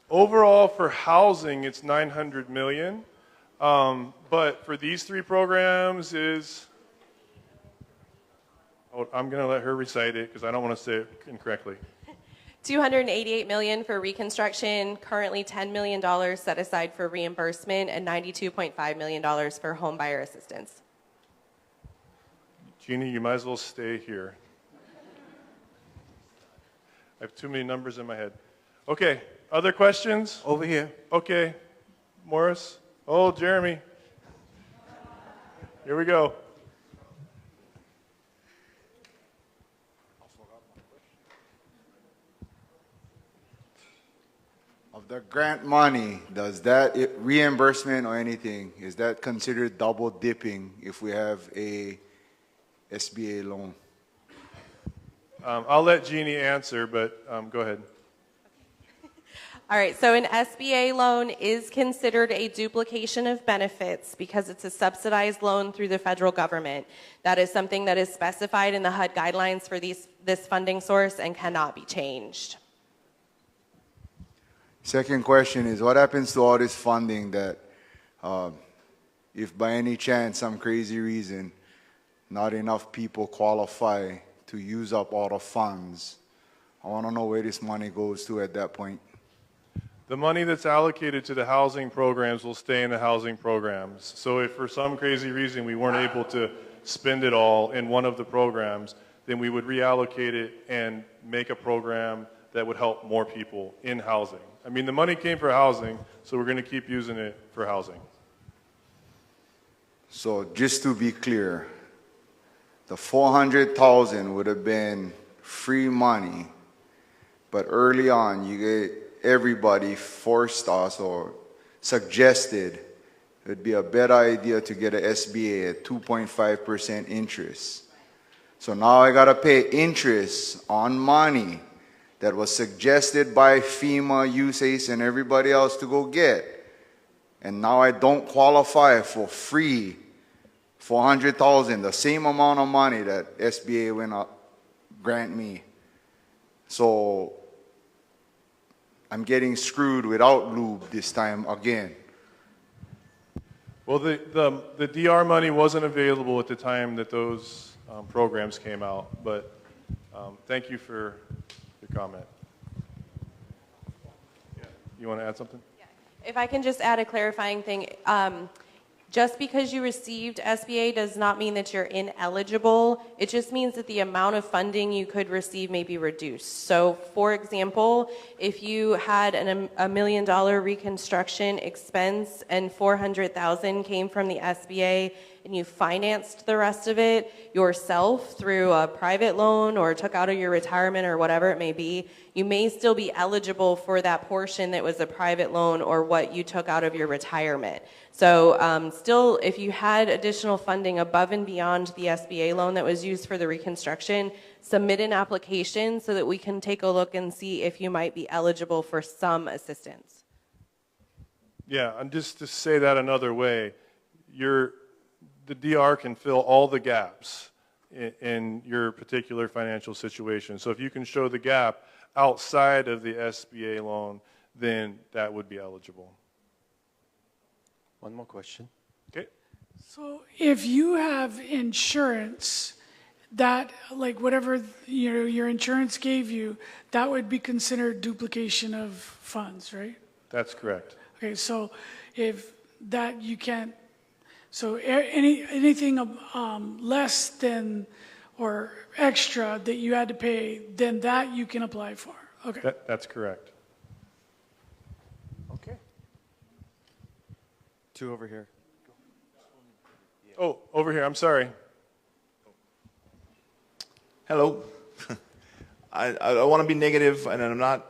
Overall, for housing, it's $900 million. But for these 3 programs I'm going to let her recite it because I don't want to say it incorrectly. $288 million for reconstruction, currently $10 million set aside for reimbursement, and $92.5 million for home buyer assistance. Jeannie, you might as well stay here. I have too many numbers in my head. Okay, other questions? Over here. Okay, Morris. Oh, Jeremy. Here we go. Of the grant money, does that reimbursement or anything, is that considered double dipping if we have a SBA loan? I'll let Jeannie answer, but go ahead. All right, so an SBA loan is considered a duplication of benefits because it's a subsidized loan through the federal government. That is something that is specified in the HUD guidelines for this funding source and cannot be changed. Second question is, what happens to all this funding that if by any chance, some crazy reason, not enough people qualify to use up all the funds? I want to know where this money goes to at that point. The money that's allocated to the housing programs will stay in the housing programs. So if for some crazy reason we weren't able to spend it all in one of the programs, then we would reallocate it and make a program that would help more people in housing. I mean, the money came for housing, so we're going to keep using it for housing. So just to be clear, the $400,000 would have been free money, but early on everybody forced us or suggested it would be a better idea to get an SBA at 2.5% interest. So now I got to pay interest on money that was suggested by FEMA, USACE, and everybody else to go get. And now I don't qualify for free $400,000, the same amount of money that SBA went up grant me. So I'm getting screwed without lube this time again. Well, the DR money wasn't available at the time that those programs came out, but thank you for your comment. Yeah. You want to add something? If I can just add a clarifying thing, just because you received SBA does not mean that you're ineligible. It just means that the amount of funding you could receive may be reduced. So, for example, if you had $1 million reconstruction expense and $400,000 came from the SBA and you financed the rest of it yourself through a private loan or took out of your retirement or whatever it may be, you may still be eligible for that portion that was a private loan or what you took out of your retirement. So still, if you had additional funding above and beyond the SBA loan that was used for the reconstruction, submit an application so that we can take a look and see if you might be eligible for some assistance. Yeah, and just to say that another way, the DR can fill all the gaps in your particular financial situation. So if you can show the gap outside of the SBA loan, then that would be eligible. One more question. Okay. So if you have insurance that, like whatever your insurance gave you, that would be considered duplication of funds, right? That's correct. Okay, so if that you can't, so anything less than or extra that you had to pay, then that you can apply for. Okay. That's correct. Okay. Two over here. Oh, over here. I'm sorry. Hello. I don't want to be negative, and I'm not.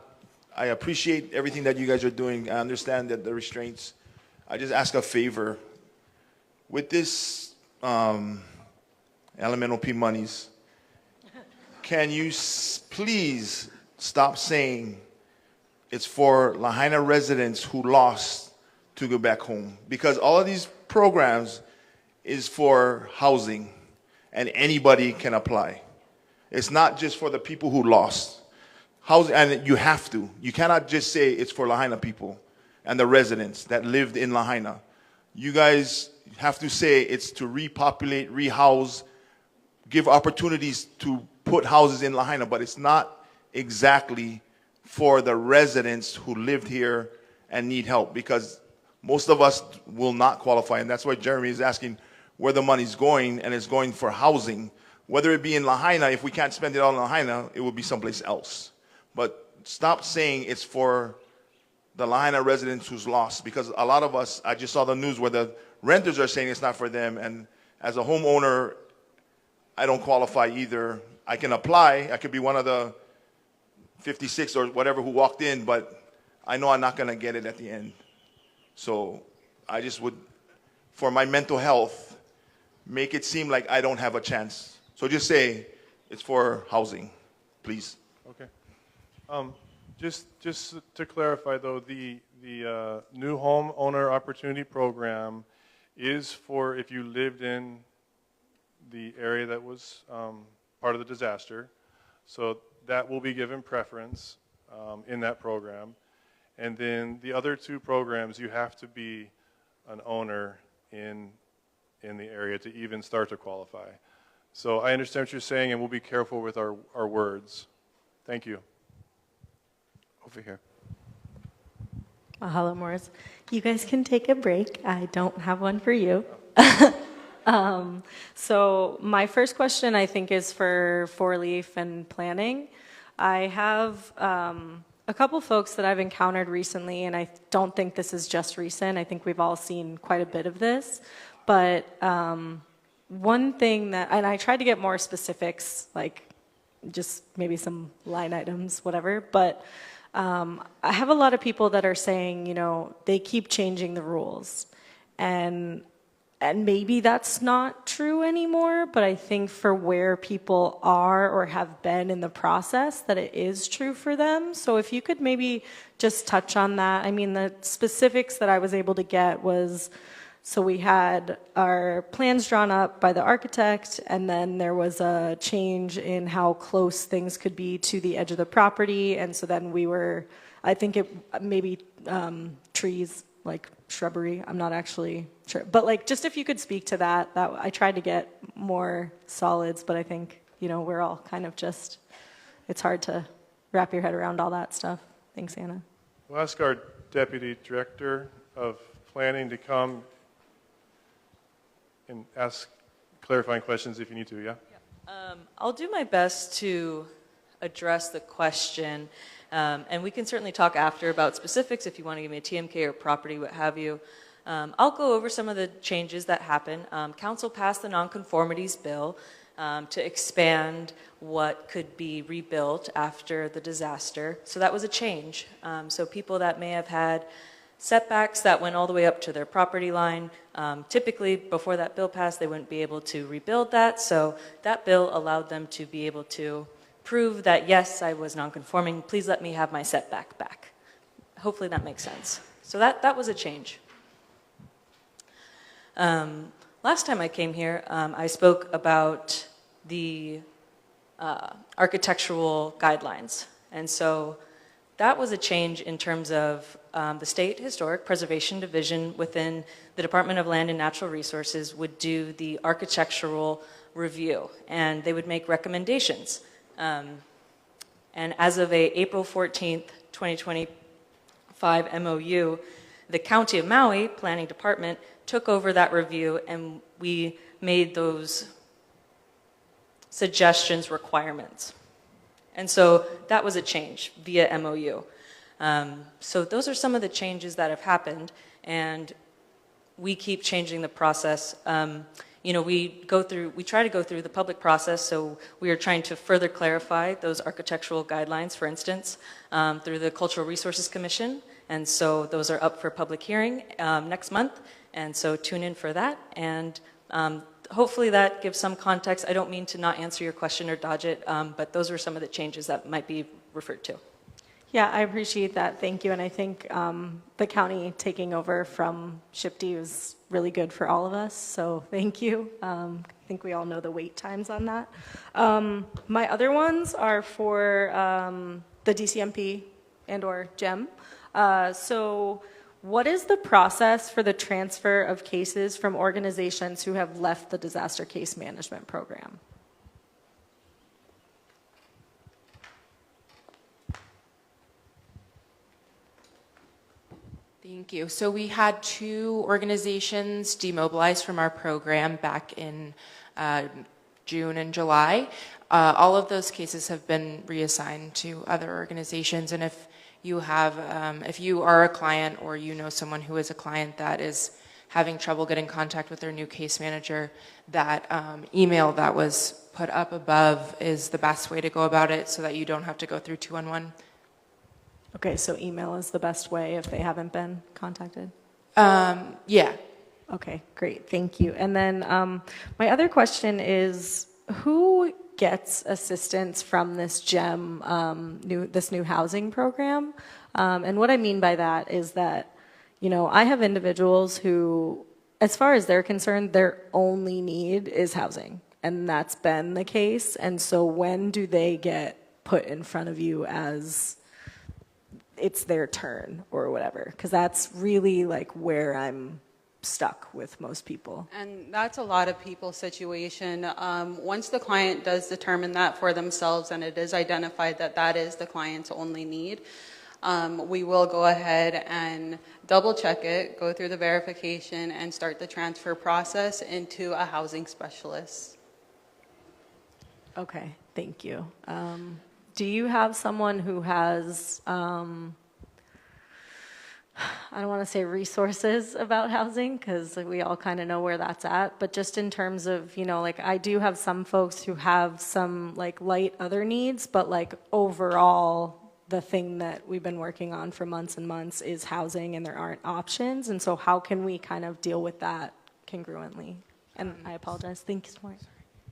I appreciate everything that you guys are doing. I understand that the restraints. I just ask a favor. With this elemental P monies, can you please stop saying it's for Lahaina residents who lost to go back home? Because all of these programs is for housing, and anybody can apply. It's not just for the people who lost. Housing, and you have to. You cannot just say it's for Lahaina people and the residents that lived in Lahaina. You guys have to say it's to repopulate, rehouse, give opportunities to put houses in Lahaina, but it's not exactly for the residents who lived here and need help, because most of us will not qualify, and that's why Jeremy is asking where the money's going, and it's going for housing. Whether it be in Lahaina, if we can't spend it all in Lahaina, it will be someplace else. But stop saying it's for the Lahaina residents who's lost, because a lot of us, I just saw the news where the renters are saying it's not for them, and as a homeowner, I don't qualify either. I can apply, I could be one of the 56 or whatever who walked in, but I know I'm not gonna get it at the end. So I just would, for my mental health, make it seem like I don't have a chance. So just say it's for housing, please. Okay. Just to clarify though, the new homeowner opportunity program is for if you lived in the area that was part of the disaster. So that will be given preference in that program. And then the other two programs, you have to be an owner in the area to even start to qualify. So I understand what you're saying, and we'll be careful with our words. Thank you. Over here. Mahalo, Morris. You guys can take a break. I don't have one for you. So my first question, I think, is for Four Leaf and planning. I have a couple folks that I've encountered recently, and I don't think this is just recent. I think we've all seen quite a bit of this. But one thing that, and I tried to get more specifics, like just maybe some line items, whatever, but I have a lot of people that are saying, you know, they keep changing the rules. And and maybe that's not true anymore, but I think for where people are or have been in the process, that it is true for them. So if you could maybe just touch on that. I mean, the specifics that I was able to get was, so we had our plans drawn up by the architect, and then there was a change in how close things could be to the edge of the property, and so then we were, I think it maybe trees, like shrubbery, I'm not actually sure. But like, just if you could speak to that, I tried to get more solids, but I think, you know, we're all kind of just, it's hard to wrap your head around all that stuff. Thanks, Anna. We'll ask our Deputy Director of Planning to come and ask clarifying questions if you need to, yeah? I'll do my best to address the question, and we can certainly talk after about specifics if you want to give me a TMK or property, what have you. I'll go over some of the changes that happened. Council passed the nonconformities bill to expand what could be rebuilt after the disaster. So that was a change. So people that may have had setbacks that went all the way up to their property line, typically before that bill passed, they wouldn't be able to rebuild that. So that bill allowed them to be able to prove that, yes, I was nonconforming, please let me have my setback back. Hopefully that makes sense. So that was a change. Last time I came here, I spoke about the architectural guidelines. And so that was a change in terms of the State Historic Preservation Division within the Department of Land and Natural Resources would do the architectural review, and they would make recommendations. And as of April 14th, 2025 MOU, the County of Maui Planning Department took over that review, and we made those suggestions requirements. And so that was a change via MOU. So those are some of the changes that have happened, and we keep changing the process. You know, we try to go through the public process, so we are trying to further clarify those architectural guidelines, for instance, through the Cultural Resources Commission, and so those are up for public hearing next month, and so tune in for that, and hopefully that gives some context. I don't mean to not answer your question or dodge it, but those are some of the changes that might be referred to. Yeah, I appreciate that. Thank you. And I think the county taking over from SHPD was really good for all of us. So thank you. I think we all know the wait times on that. My other ones are for the DCMP and or GEM. So what is the process for the transfer of cases from organizations who have left the disaster case management program? Thank you. So we had 2 organizations demobilized from our program back in June and July. All of those cases have been reassigned to other organizations, and if you are a client or you know someone who is a client that is having trouble getting in contact with their new case manager, that email that was put up above is the best way to go about it so that you don't have to go through 211. Okay, so email is the best way if they haven't been contacted? Yeah. Okay, great, thank you. And then my other question is, who gets assistance from this GEM, this new housing program? And what I mean by that is that, you know, I have individuals who, as far as they're concerned, their only need is housing. And that's been the case. And so when do they get put in front of you as it's their turn or whatever? Because that's really like where I'm stuck with most people. And that's a lot of people's situation. Once the client does determine that for themselves and it is identified that that is the client's only need, we will go ahead and double check it, go through the verification, and start the transfer process into a housing specialist. Okay, thank you. Do you have someone who has, I don't want to say resources about housing, because we all kind of know where that's at, but just in terms of, you know, like I do have some folks who have some like light other needs, but like overall, the thing that we've been working on for months and months is housing, and there aren't options. And so how can we kind of deal with that congruently. And I apologize. Thank you so much.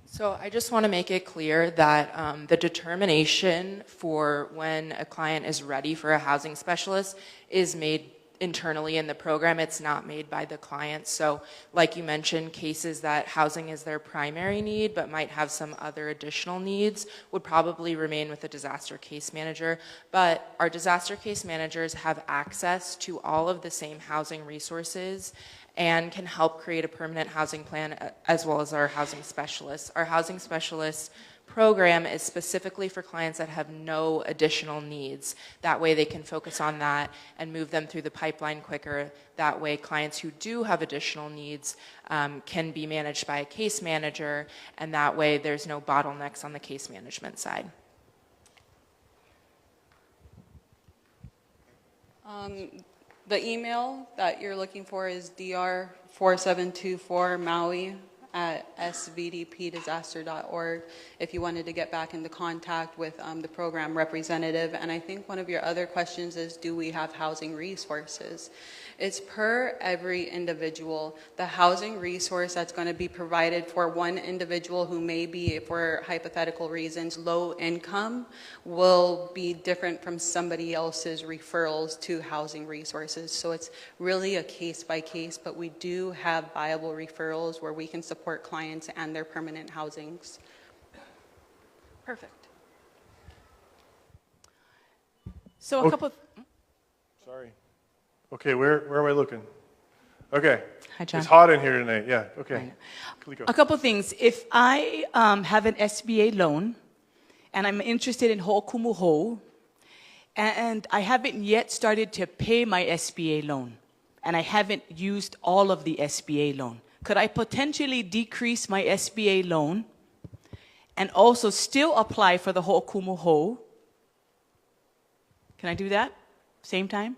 So I just want to make it clear that the determination for when a client is ready for a housing specialist is made internally in the program. It's not made by the client. So like you mentioned, cases that housing is their primary need but might have some other additional needs would probably remain with the disaster case manager. But our disaster case managers have access to all of the same housing resources and can help create a permanent housing plan as well as our housing specialists. Our housing specialists program is specifically for clients that have no additional needs. That way they can focus on that and move them through the pipeline quicker. That way clients who do have additional needs can be managed by a case manager, and that way there's no bottlenecks on the case management side. The email that you're looking for is dr4724maui@svdpdisaster.org if you wanted to get back into contact with the program representative. And I think one of your other questions is, do we have housing resources? It's per every individual. The housing resource that's going to be provided for one individual who may be, for hypothetical reasons, low income will be different from somebody else's referrals to housing resources. So it's really a case by case, but we do have viable referrals where we can support clients and their permanent housings. Perfect. So a couple. Sorry. Okay, where am I looking? Okay. Hi, John. It's hot in here tonight. Yeah, okay. Kaliko. A couple things. If I have an SBA loan and I'm interested in ho'okumuho, and I haven't yet started to pay my SBA loan, and I haven't used all of the SBA loan, could I potentially decrease my SBA loan and also still apply for the ho'okumuho? Can I do that same time?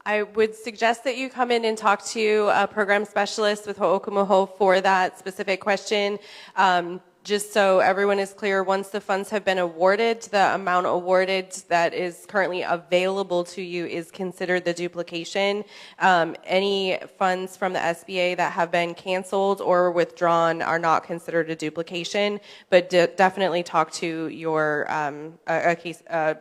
I would suggest that you come in and talk to a program specialist with Ho'okumuho for that specific question. Just so everyone is clear, once the funds have been awarded, the amount awarded that is currently available to you is considered the duplication. Any funds from the SBA that have been canceled or withdrawn are not considered a duplication, but definitely talk to your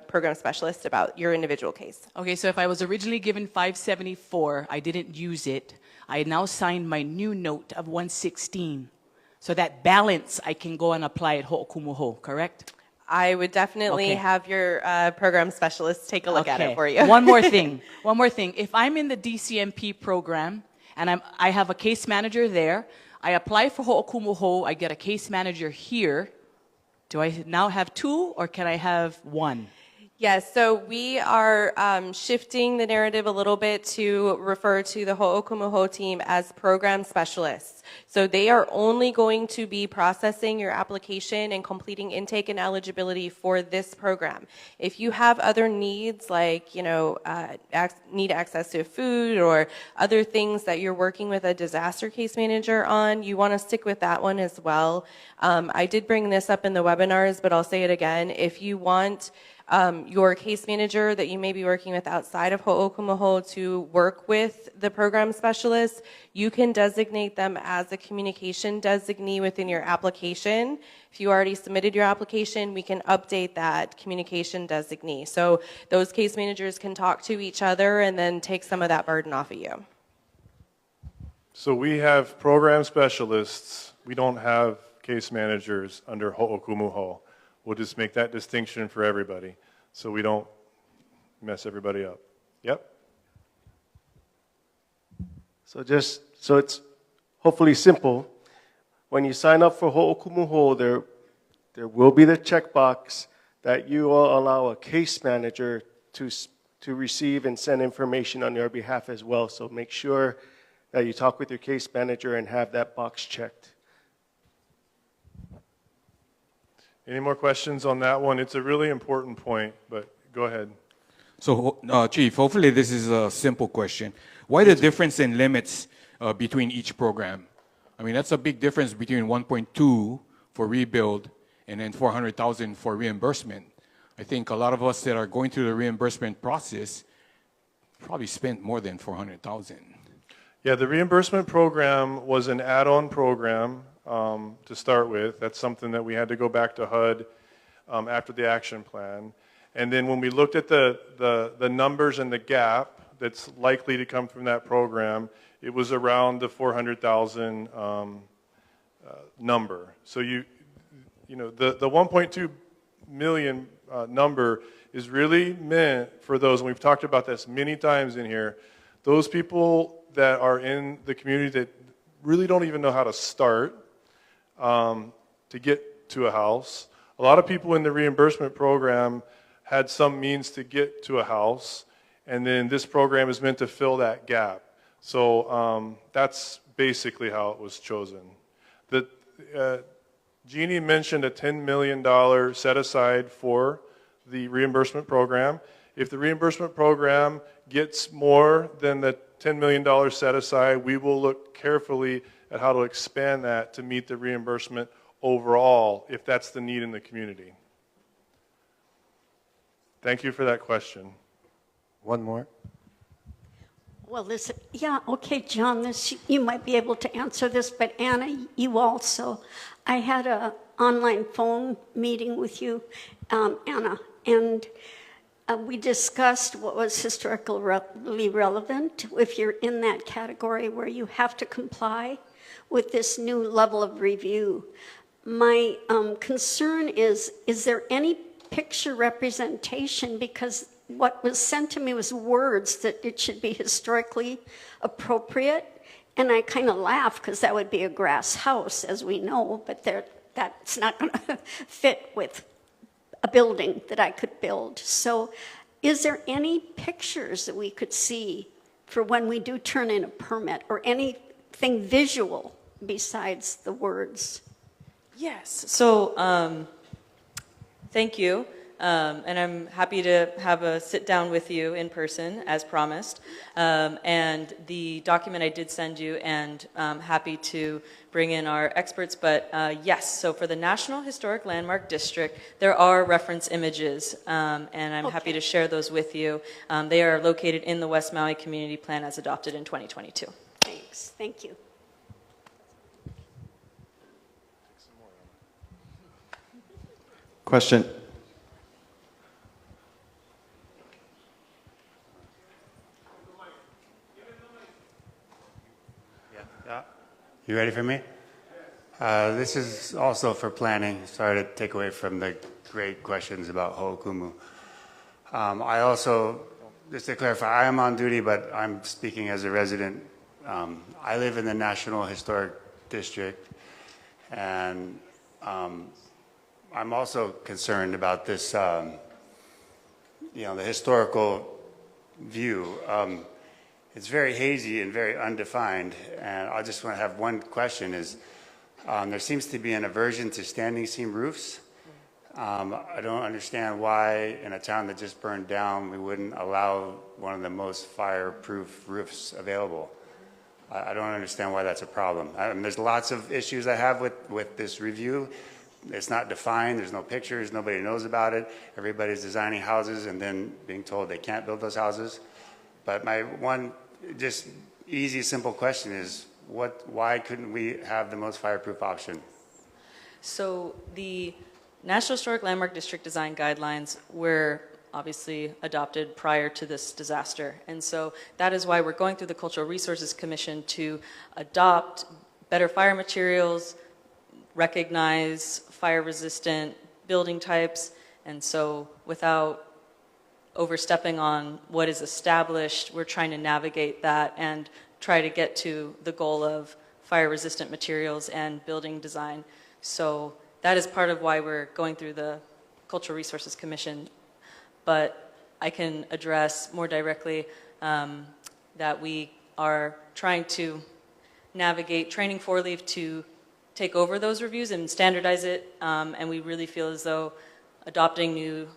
program specialist about your individual case. Okay, so if I was originally given 574, I didn't use it. I now signed my new note of 116. So that balance, I can go and apply at ho'okumuho, correct? I would definitely have your program specialist take a look at it for you. One more thing. If I'm in the DCMP program and I have a case manager there, I apply for ho'okumuho, I get a case manager here. Do I now have two or can I have one? Yes, so we are shifting the narrative a little bit to refer to the Ho'okumuho team as program specialists. So they are only going to be processing your application and completing intake and eligibility for this program. If you have other needs like, need access to food or other things that you're working with a disaster case manager on, you want to stick with that one as well. I did bring this up in the webinars, but I'll say it again. If you want your case manager that you may be working with outside of Ho'okumuho to work with the program specialist, you can designate them as a communication designee within your application. If you already submitted your application, we can update that communication designee. So those case managers can talk to each other and then take some of that burden off of you. So we have program specialists. We don't have case managers under Ho'okumuho. We'll just make that distinction for everybody so we don't mess everybody up. Yep. So it's hopefully simple. When you sign up for Ho'okumuho, there will be the checkbox that you will allow a case manager to receive and send information on your behalf as well. So make sure that you talk with your case manager and have that box checked. Any more questions on that one? It's a really important point, but go ahead. So, Chief, hopefully this is a simple question. Why the difference in limits between each program? I mean, that's a big difference between 1.2 for rebuild and then 400,000 for reimbursement. I think a lot of us that are going through the reimbursement process probably spent more than 400,000. Yeah, the reimbursement program was an add-on program to start with. That's something that we had to go back to HUD after the action plan. And then when we looked at the numbers and the gap that's likely to come from that program, it was around the 400,000 number. So the 1.2 million number is really meant for those, and we've talked about this many times in here, those people that are in the community that really don't even know how to start to get to a house. A lot of people in the reimbursement program had some means to get to a house, and then this program is meant to fill that gap. So that's basically how it was chosen. Jeannie mentioned a $10 million set aside for the reimbursement program. If the reimbursement program gets more than the $10 million set aside, we will look carefully at how to expand that to meet the reimbursement overall, if that's the need in the community. Thank you for that question. One more. Well, okay, John, you might be able to answer this, but Anna, you also. I had an online phone meeting with you, Anna, and we discussed what was historically relevant if you're in that category where you have to comply with this new level of review. My concern is there any picture representation? Because what was sent to me was words that it should be historically appropriate. And I kind of laugh because that would be a grass house, as we know, but that's not going to fit with a building that I could build. So is there any pictures that we could see for when we do turn in a permit, or anything visual besides the words? Yes. So thank you. And I'm happy to have a sit down with you in person, as promised. And the document I did send you, and happy to bring in our experts. But yes, so for the National Historic Landmark District, there are reference images, and I'm happy to share those with you. They are located in the West Maui Community Plan as adopted in 2022. Thanks. Thank you. Question. You ready for me? This is also for planning. Sorry to take away from the great questions about Ho'okumu. I also, just to clarify, I am on duty, but I'm speaking as a resident. I live in the National Historic District, and I'm also concerned about this, the historical view. It's very hazy and very undefined, and I just want to have one question is, there seems to be an aversion to standing seam roofs. I don't understand why in a town that just burned down, we wouldn't allow one of the most fireproof roofs available. I don't understand why that's a problem. I mean, there's lots of issues I have with this review. It's not defined, there's no pictures, nobody knows about it. Everybody's designing houses and then being told they can't build those houses. But my one just easy, simple question is, why couldn't we have the most fireproof option? So the National Historic Landmark District Design Guidelines were obviously adopted prior to this disaster. And so that is why we're going through the Cultural Resources Commission to adopt better fire materials, recognize fire-resistant building types, and so without overstepping on what is established, we're trying to navigate that and try to get to the goal of fire-resistant materials and building design. So that is part of why we're going through the Cultural Resources Commission. But I can address more directly that we are trying to navigate training 4-Leaf to take over those reviews and standardize it, and we really feel as though adopting new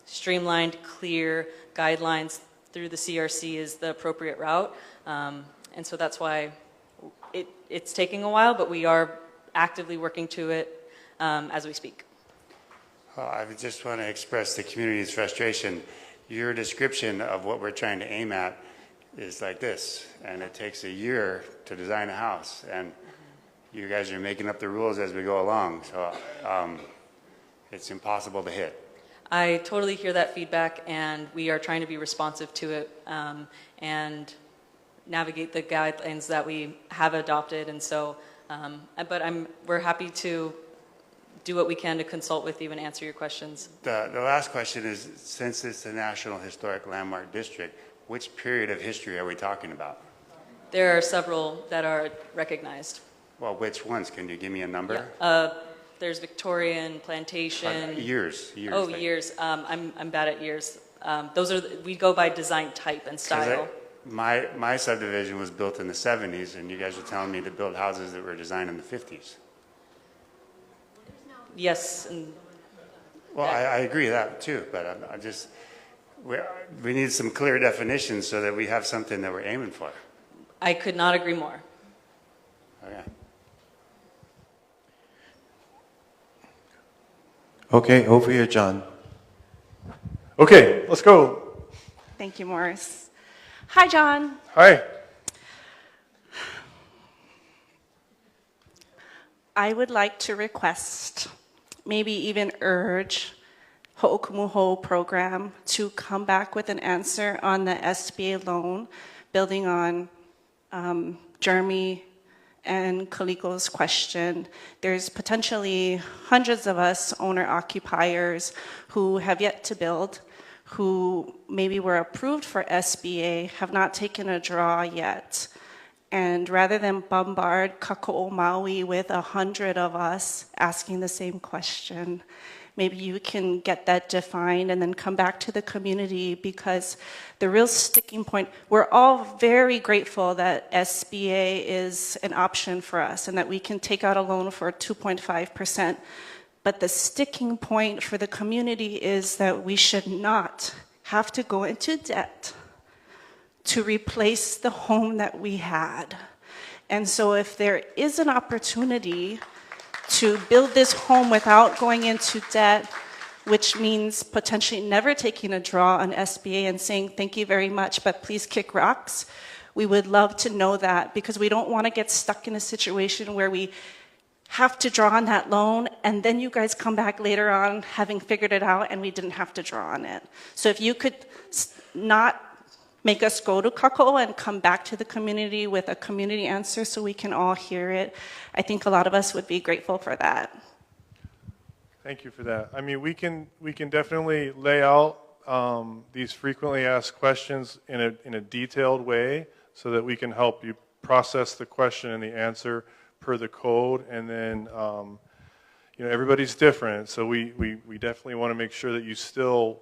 streamlined, clear guidelines through the CRC is the appropriate route. And so that's why it's taking a while, but we are actively working to it as we speak. I just want to express the community's frustration. Your description of what we're trying to aim at is like this, and it takes a year to design a house, and you guys are making up the rules as we go along, so it's impossible to hit. I totally hear that feedback, and we are trying to be responsive to it and navigate the guidelines that we have adopted. And so, but we're happy to do what we can to consult with you and answer your questions. The last question is, since it's a National Historic Landmark District, which period of history are we talking about? There are several that are recognized. Well, which ones? Can you give me a number? Yeah. There's Victorian, Plantation. Years. Oh, years. I'm bad at years. We go by design type and style. My subdivision was built in the 70s, and you guys are telling me to build houses that were designed in the 50s. Yes. Well, I agree that too, but we need some clear definitions so that we have something that we're aiming for. I could not agree more. Okay. Okay, over here, John. Okay, let's go. Thank you, Morris. Hi, John. Hi. I would like to request, maybe even urge, Ho'okumuho program to come back with an answer on the SBA loan, building on Jeremy and Kaliko's question. There's potentially hundreds of us owner-occupiers who have yet to build, who maybe were approved for SBA, have not taken a draw yet. And rather than bombard Kako'o Maui with 100 of us asking the same question, maybe you can get that defined and then come back to the community, because the real sticking point, we're all very grateful that SBA is an option for us and that we can take out a loan for 2.5%. But the sticking point for the community is that we should not have to go into debt to replace the home that we had. And so if there is an opportunity to build this home without going into debt, which means potentially never taking a draw on SBA and saying, thank you very much, but please kick rocks, we would love to know that, because we don't want to get stuck in a situation where we have to draw on that loan and then you guys come back later on having figured it out and we didn't have to draw on it. So if you could not make us go to Kako'o and come back to the community with a community answer so we can all hear it, I think a lot of us would be grateful for that. Thank you for that. I mean, we can definitely lay out these frequently asked questions in a detailed way so that we can help you process the question and the answer per the code. And then, everybody's different, so we definitely want to make sure that you still.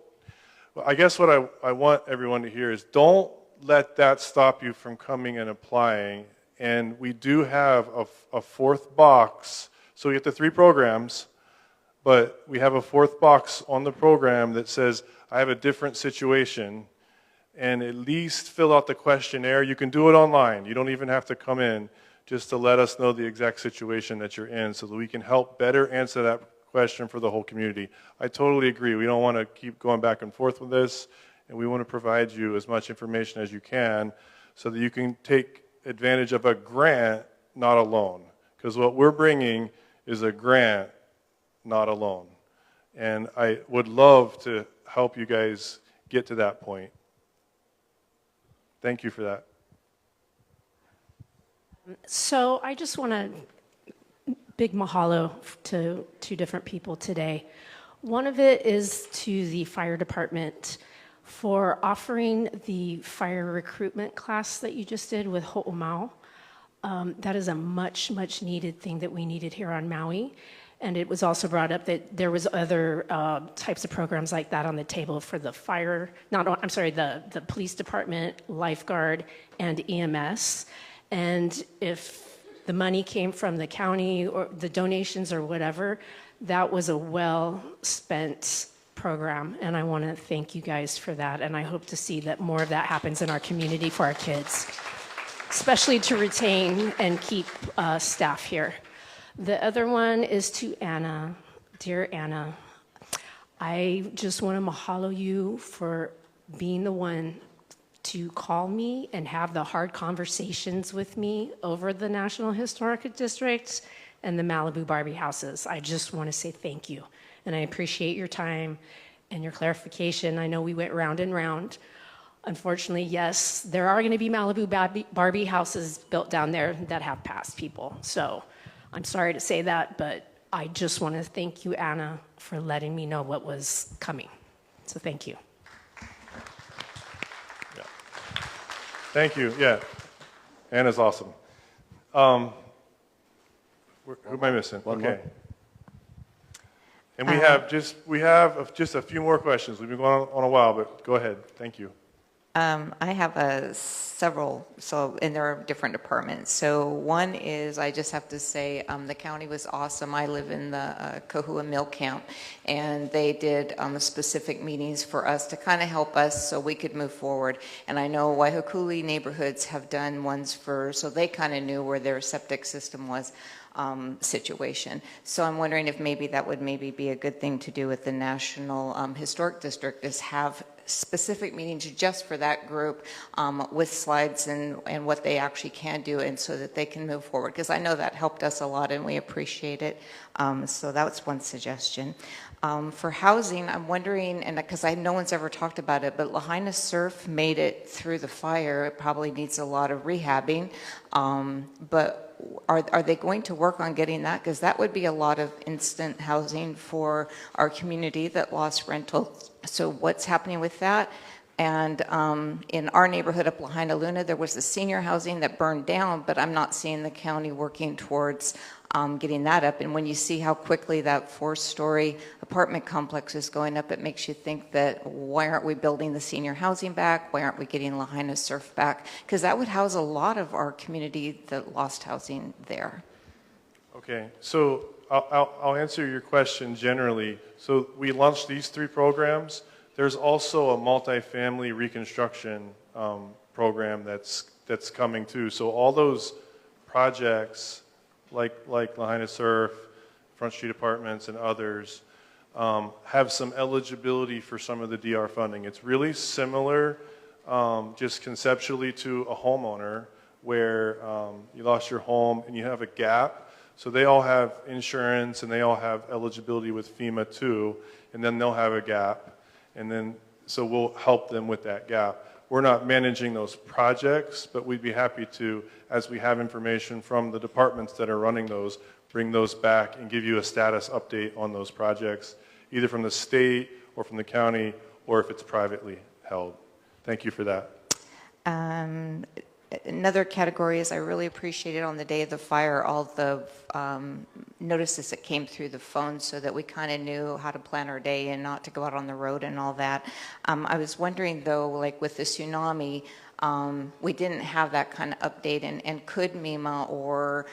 Well, I guess what I want everyone to hear is, don't let that stop you from coming and applying. And we do have a fourth box. So we get the 3 programs, but we have a fourth box on the program that says, I have a different situation. And at least fill out the questionnaire. You can do it online. You don't even have to come in, just to let us know the exact situation that you're in so that we can help better answer that question for the whole community. I totally agree. We don't want to keep going back and forth with this, and we want to provide you as much information as you can so that you can take advantage of a grant, not a loan. Because what we're bringing is a grant, not a loan. And I would love to help you guys get to that point. Thank you for that. So I just want to big mahalo to 2 different people today. One of it is to the fire department for offering the fire recruitment class that you just did with Ho'omau. That is a much, much needed thing that we needed here on Maui. And it was also brought up that there was other types of programs like that on the table for the the police department, lifeguard, and EMS. And if the money came from the county or the donations or whatever, that was a well-spent program. And I want to thank you guys for that. And I hope to see that more of that happens in our community for our kids, especially to retain and keep staff here. The other one is to Anna. Dear Anna, I just want to mahalo you for being the one to call me and have the hard conversations with me over the National Historic District and the Malibu Barbie houses. I just want to say thank you. And I appreciate your time and your clarification. I know we went round and round. Unfortunately, yes, there are going to be Malibu Barbie houses built down there that have passed people. So I'm sorry to say that, but I just want to thank you, Anna, for letting me know what was coming. So thank you. Yeah. Thank you. Yeah. Anna's awesome. Who am I missing? One okay. more. And we have just a few more questions. We've been going on a while, but go ahead. Thank you. I have several, and there are different departments. So one is, I just have to say, the county was awesome. I live in the Kahua Mill Camp, and they did specific meetings for us to kind of help us so we could move forward. And I know Waihakuli neighborhoods have done ones so they kind of knew where their septic system was. Situation. So I'm wondering if maybe that would be a good thing to do with the National Historic District, is have specific meetings just for that group with slides and what they actually can do, and so that they can move forward, because I know that helped us a lot and we appreciate it. So that was one suggestion. For housing, I'm wondering, and because no one's ever talked about it, but Lahaina Surf made it through the fire. It probably needs a lot of rehabbing, but are they going to work on getting that? Because that would be a lot of instant housing for our community that lost rentals. So what's happening with that? And in our neighborhood up Lahaina Luna, there was the senior housing that burned down, but I'm not seeing the county working towards getting that up. And when you see how quickly that 4-story apartment complex is going up, it makes you think that why aren't we building the senior housing back? Why aren't we getting Lahaina Surf back? Because that would house a lot of our community that lost housing there. Okay, so I'll answer your question generally. So we launched these 3 programs. There's also a multifamily reconstruction program that's coming too. So all those projects, like Lahaina Surf, Front Street Apartments, and others, have some eligibility for some of the DR funding. It's really similar, just conceptually, to a homeowner where you lost your home and you have a gap. So they all have insurance and they all have eligibility with FEMA too, and then they'll have a gap. And then, so we'll help them with that gap. We're not managing those projects, but we'd be happy to, as we have information from the departments that are running those, bring those back and give you a status update on those projects, either from the state or from the county, or if it's privately held. Thank you for that. Another category is I really appreciated on the day of the fire all the notices that came through the phone so that we kind of knew how to plan our day and not to go out on the road and all that. I was wondering though, like with the tsunami, we didn't have that kind of update, and could MEMA or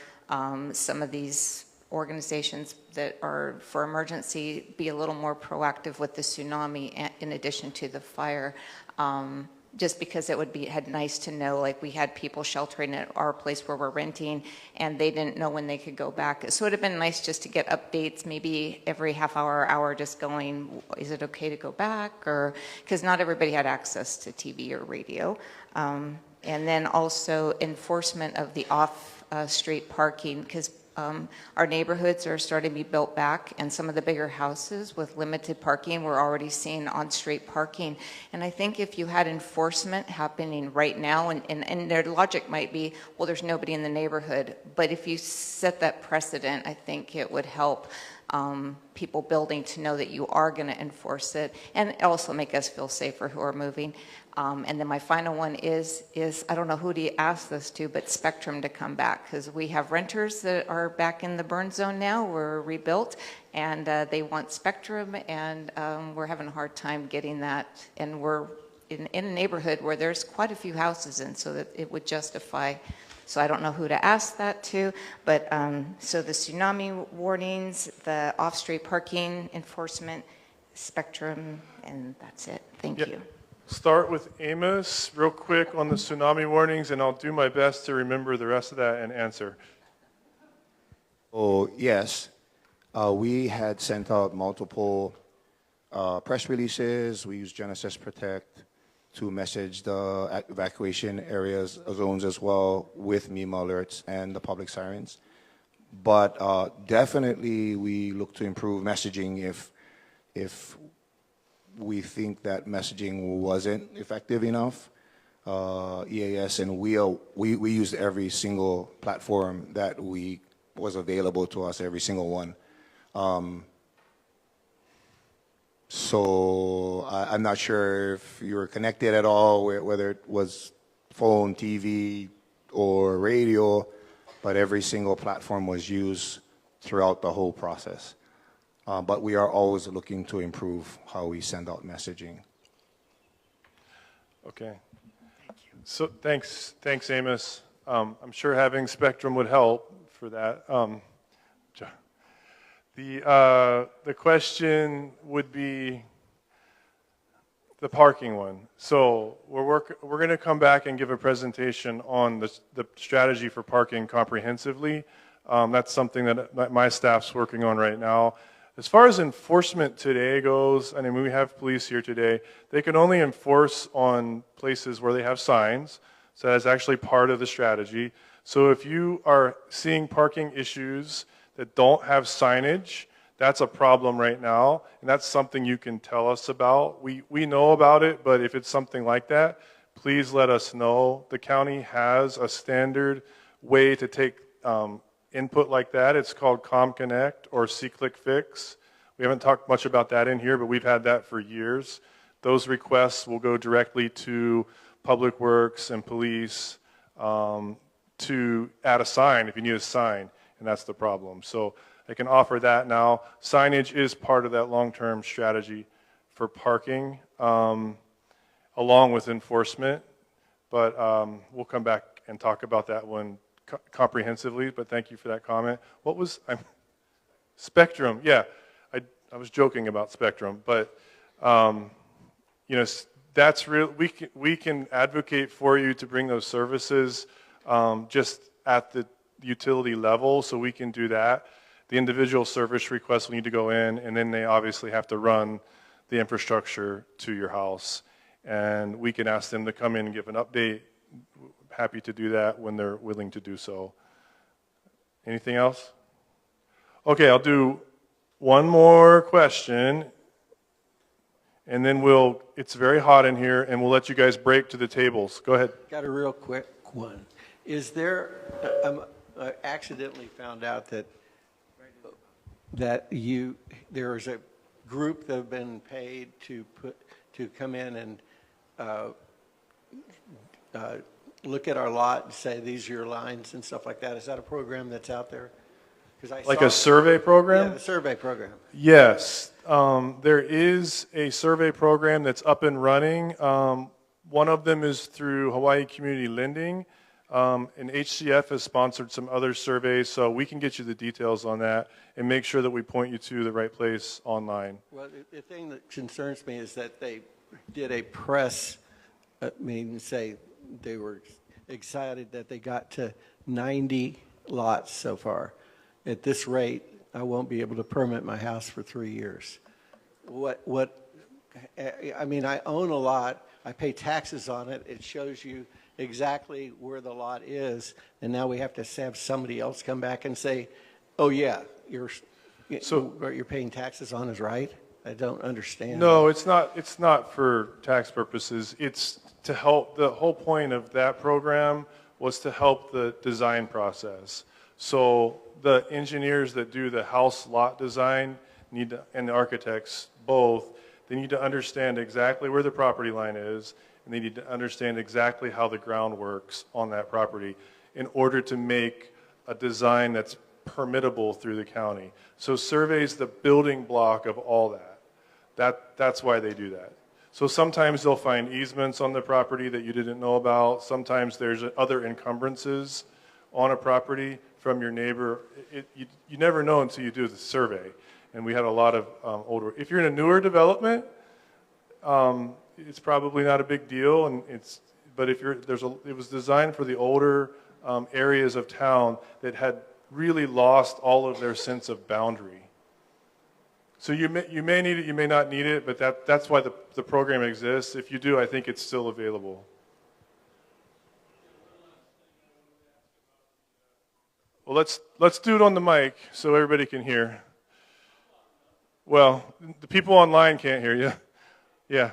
some of these organizations that are for emergency be a little more proactive with the tsunami in addition to the fire? Just because it would be nice to know, like we had people sheltering at our place where we're renting and they didn't know when they could go back. So it would have been nice just to get updates, maybe every half hour, just going, is it okay to go back? Or, because not everybody had access to TV or radio. And then also enforcement of the off-street parking, because our neighborhoods are starting to be built back, and some of the bigger houses with limited parking, we're already seeing on-street parking. And I think if you had enforcement happening right now, and their logic might be, well, there's nobody in the neighborhood, but if you set that precedent, I think it would help people building to know that you are going to enforce it, and also make us feel safer who are moving. And then my final one is I don't know who to ask this to, but Spectrum to come back, because we have renters that are back in the burn zone now. We're rebuilt, and they want Spectrum, and we're having a hard time getting that. And we're in a neighborhood where there's quite a few houses in, so that it would justify. So I don't know who to ask that to, but so the tsunami warnings, the off-street parking enforcement, Spectrum, and that's it. Thank you. Start with Amos real quick on the tsunami warnings, and I'll do my best to remember the rest of that and answer. Oh, yes. We had sent out multiple press releases. We used Genesis Protect. to message the evacuation areas, zones as well with MEMA alerts and the public sirens. But definitely we look to improve messaging if we think that messaging wasn't effective enough. EAS, and we used every single platform that was available to us, every single one. So I'm not sure if you were connected at all, whether it was phone, TV, or radio, but every single platform was used throughout the whole process. But we are always looking to improve how we send out messaging. Okay. So thanks, Amos. I'm sure having Spectrum would help for that. The question would be the parking one. So we're going to come back and give a presentation on the strategy for parking comprehensively. That's something that my staff's working on right now. As far as enforcement today goes, I mean, we have police here today. They can only enforce on places where they have signs. So that's actually part of the strategy. So if you are seeing parking issues that don't have signage, that's a problem right now. And that's something you can tell us about. We know about it, but if it's something like that, please let us know. The county has a standard way to take input like that. It's called ComConnect or C-Click-Fix. We haven't talked much about that in here, but we've had that for years. Those requests will go directly to Public Works and police to add a sign if you need a sign, and that's the problem. So I can offer that now. Signage is part of that long-term strategy for parking, along with enforcement, but we'll come back and talk about that one comprehensively, but thank you for that comment. What was Spectrum? Yeah, I was joking about Spectrum, but you know, that's real. We can advocate for you to bring those services just at the utility level, so we can do that. The individual service requests will need to go in, and then they obviously have to run the infrastructure to your house, and we can ask them to come in and give an update. Happy to do that when they're willing to do so. Anything else? Okay, I'll do one more question, and then it's very hot in here, and we'll let you guys break to the tables. Go ahead. Got a real quick one. Is there, I accidentally found out that there is a group that have been paid to come in and look at our lot and say, these are your lines and stuff like that. Is that a program that's out there? Like a survey program? Yeah, the survey program. Yes. There is a survey program that's up and running. One of them is through Hawaii Community Lending. And HCF has sponsored some other surveys, so we can get you the details on that and make sure that we point you to the right place online. Well, the thing that concerns me is that they did a press, say they were excited that they got to 90 lots so far. At this rate, I won't be able to permit my house for 3 years. I own a lot. I pay taxes on it. It shows you exactly where the lot is, and now we have to have somebody else come back and say, oh yeah, what you're paying taxes on is right. I don't understand. No, it's not for tax purposes. It's to help. The whole point of that program was to help the design process. So the engineers that do the house lot design and the architects both, they need to understand exactly where the property line is, and they need to understand exactly how the ground works on that property in order to make a design that's permittable through the county. So survey's the building block of all that. That's why they do that. So sometimes they'll find easements on the property that you didn't know about. Sometimes there's other encumbrances on a property from your neighbor. You never know until you do the survey. And we had a lot of older. If you're in a newer development, it's probably not a big deal. But if it was designed for the older areas of town that had really lost all of their sense of boundary. So you may need it, you may not need it, but that's why the program exists. If you do, I think it's still available. Well, let's do it on the mic so everybody can hear. Well, the people online can't hear you. Yeah.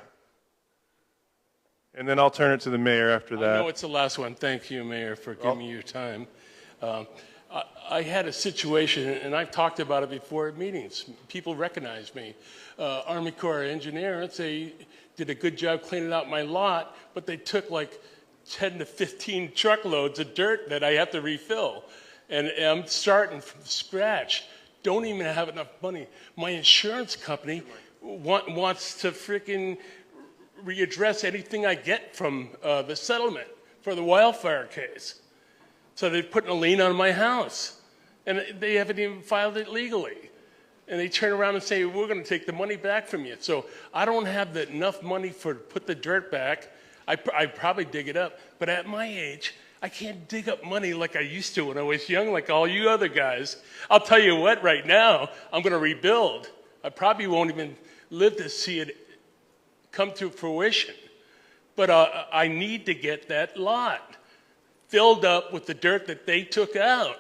And then I'll turn it to the mayor after that. I know it's the last one. Thank you, Mayor, for giving me your time. I had a situation, and I've talked about it before at meetings. People recognize me. Army Corps engineer, they did a good job cleaning out my lot, but they took like 10 to 15 truckloads of dirt that I have to refill. And I'm starting from scratch. Don't even have enough money. My insurance company wants to freaking readdress anything I get from the settlement for the wildfire case. So they're putting a lien on my house. And they haven't even filed it legally. And they turn around and say, we're going to take the money back from you. So I don't have enough money to put the dirt back. I'd probably dig it up. But at my age, I can't dig up money like I used to when I was young, like all you other guys. I'll tell you what, right now, I'm going to rebuild. I probably won't even live to see it come to fruition. But I need to get that lot filled up with the dirt that they took out.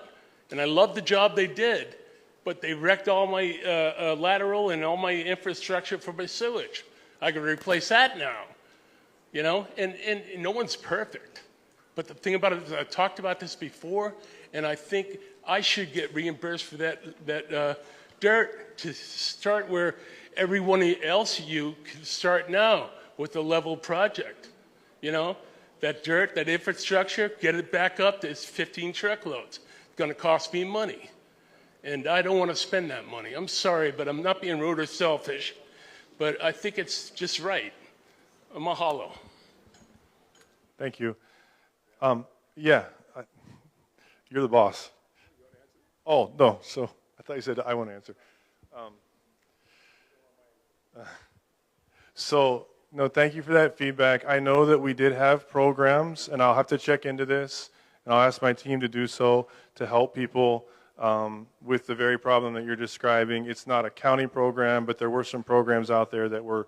And I love the job they did, but they wrecked all my lateral and all my infrastructure for my sewage. I can replace that now, you know, and no one's perfect. But the thing about it is I talked about this before, and I think I should get reimbursed for that dirt to start where everyone else you can start now with a level project. You know, that dirt, that infrastructure, get it back up to 15 truckloads. It's going to cost me money. And I don't want to spend that money. I'm sorry, but I'm not being rude or selfish. But I think it's just right. Mahalo. Thank you. Yeah, you're the boss. Oh, no, so I thought you said I want to answer. No, thank you for that feedback. I know that we did have programs, and I'll have to check into this, and I'll ask my team to do so to help people with the very problem that you're describing. It's not a county program, but there were some programs out there that were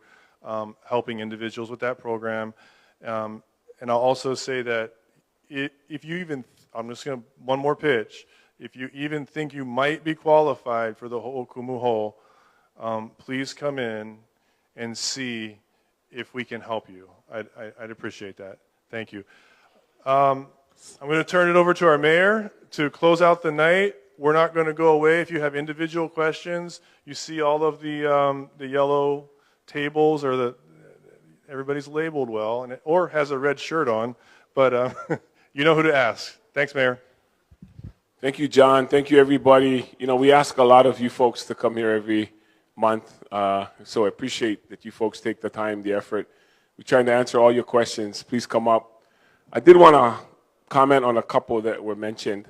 helping individuals with that program. And I'll also say that if you even, I'm just going to, one more pitch, if you even think you might be qualified for the ho'okumuho, please come in and see if we can help you. I'd appreciate that. Thank you. I'm going to turn it over to our mayor to close out the night. We're not going to go away. If you have individual questions, you see all of the yellow tables, or everybody's labeled well, or has a red shirt on, but you know who to ask. Thanks, Mayor. Thank you, John. Thank you, everybody. You know, we ask a lot of you folks to come here every month, so I appreciate that you folks take the time, the effort. We're trying to answer all your questions. Please come up. I did want to comment on a couple that were mentioned,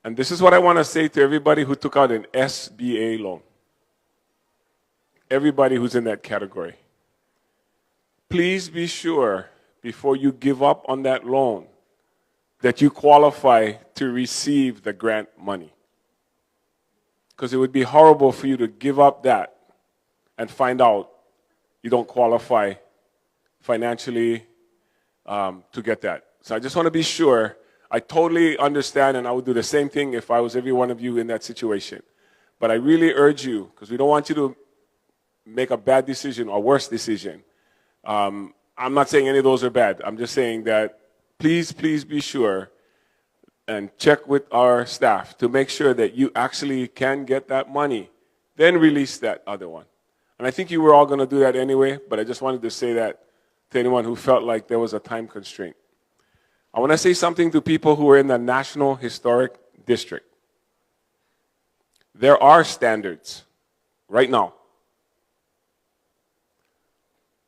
and this is what I want to say to everybody who took out an SBA loan. Everybody who's in that category. Please be sure before you give up on that loan that you qualify to receive the grant money. Because it would be horrible for you to give up that and find out you don't qualify financially to get that. So I just want to be sure. I totally understand, and I would do the same thing if I was every one of you in that situation. But I really urge you, because we don't want you to make a bad decision or worse decision. I'm not saying any of those are bad. I'm just saying that please be sure and check with our staff to make sure that you actually can get that money, then release that other one. And I think you were all going to do that anyway, but I just wanted to say that to anyone who felt like there was a time constraint. I want to say something to people who are in the National Historic District. There are standards right now.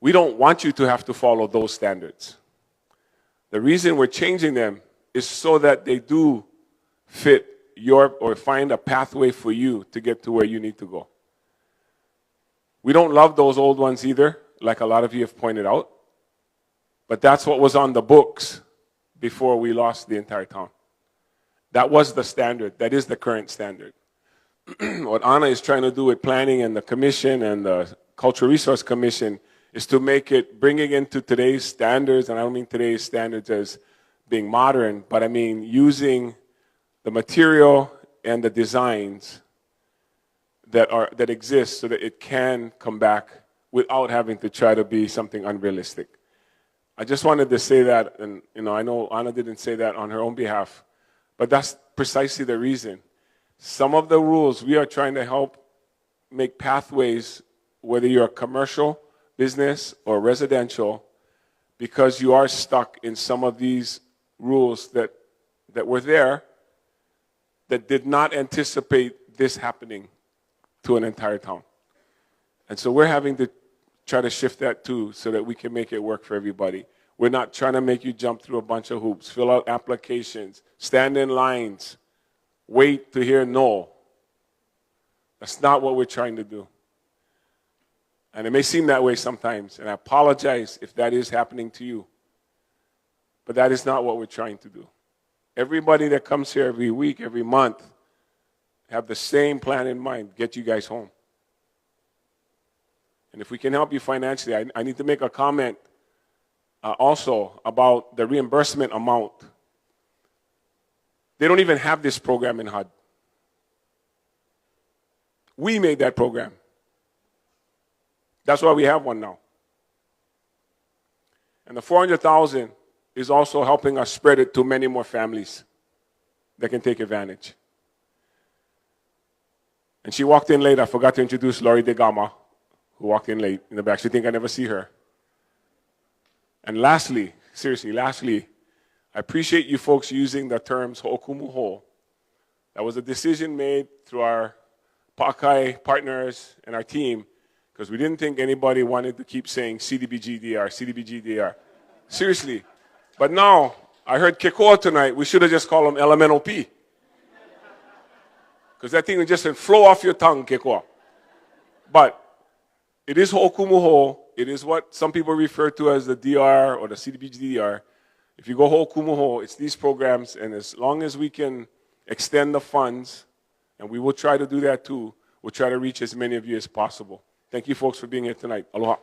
We don't want you to have to follow those standards. The reason we're changing them is so that they do fit or find a pathway for you to get to where you need to go. We don't love those old ones either, like a lot of you have pointed out, but that's what was on the books before we lost the entire town. That was the standard. That is the current standard. what Anna is trying to do with planning and the commission and the Cultural Resource Commission is to make it, bring it into today's standards, and I don't mean today's standards as being modern, but I mean using the material and the designs that exist so that it can come back without having to try to be something unrealistic. I just wanted to say that, and I know Anna didn't say that on her own behalf, but that's precisely the reason. Some of the rules, we are trying to help make pathways, whether you're a commercial business or residential, because you are stuck in some of these rules that were there that did not anticipate this happening to an entire town. And so we're having to try to shift that too so that we can make it work for everybody. We're not trying to make you jump through a bunch of hoops, fill out applications, stand in lines, wait to hear no. That's not what we're trying to do. And it may seem that way sometimes, and I apologize if that is happening to you. But that is not what we're trying to do. Everybody that comes here every week, every month, have the same plan in mind, get you guys home. And if we can help you financially, I need to make a comment also about the reimbursement amount. They don't even have this program in HUD. We made that program. That's why we have one now. And the $400,000 is also helping us spread it to many more families that can take advantage. And she walked in late. I forgot to introduce Lori DeGama, who walked in late in the back. She think I never see her. And lastly, seriously, I appreciate you folks using the terms ho'okumuho. That was a decision made through our Pakai partners and our team, because we didn't think anybody wanted to keep saying CDBG-DR, CDBG-DR. Seriously. But now, I heard Kekoa tonight, we should have just called them elemental P. Because that thing would just flow off your tongue, Kekoa. But it is ho'okumuho. It is what some people refer to as the DR or the CDBG-DR. If you go ho'okumuho, it's these programs, and as long as we can extend the funds, and we will try to do that too, we'll try to reach as many of you as possible. Thank you folks for being here tonight. Aloha.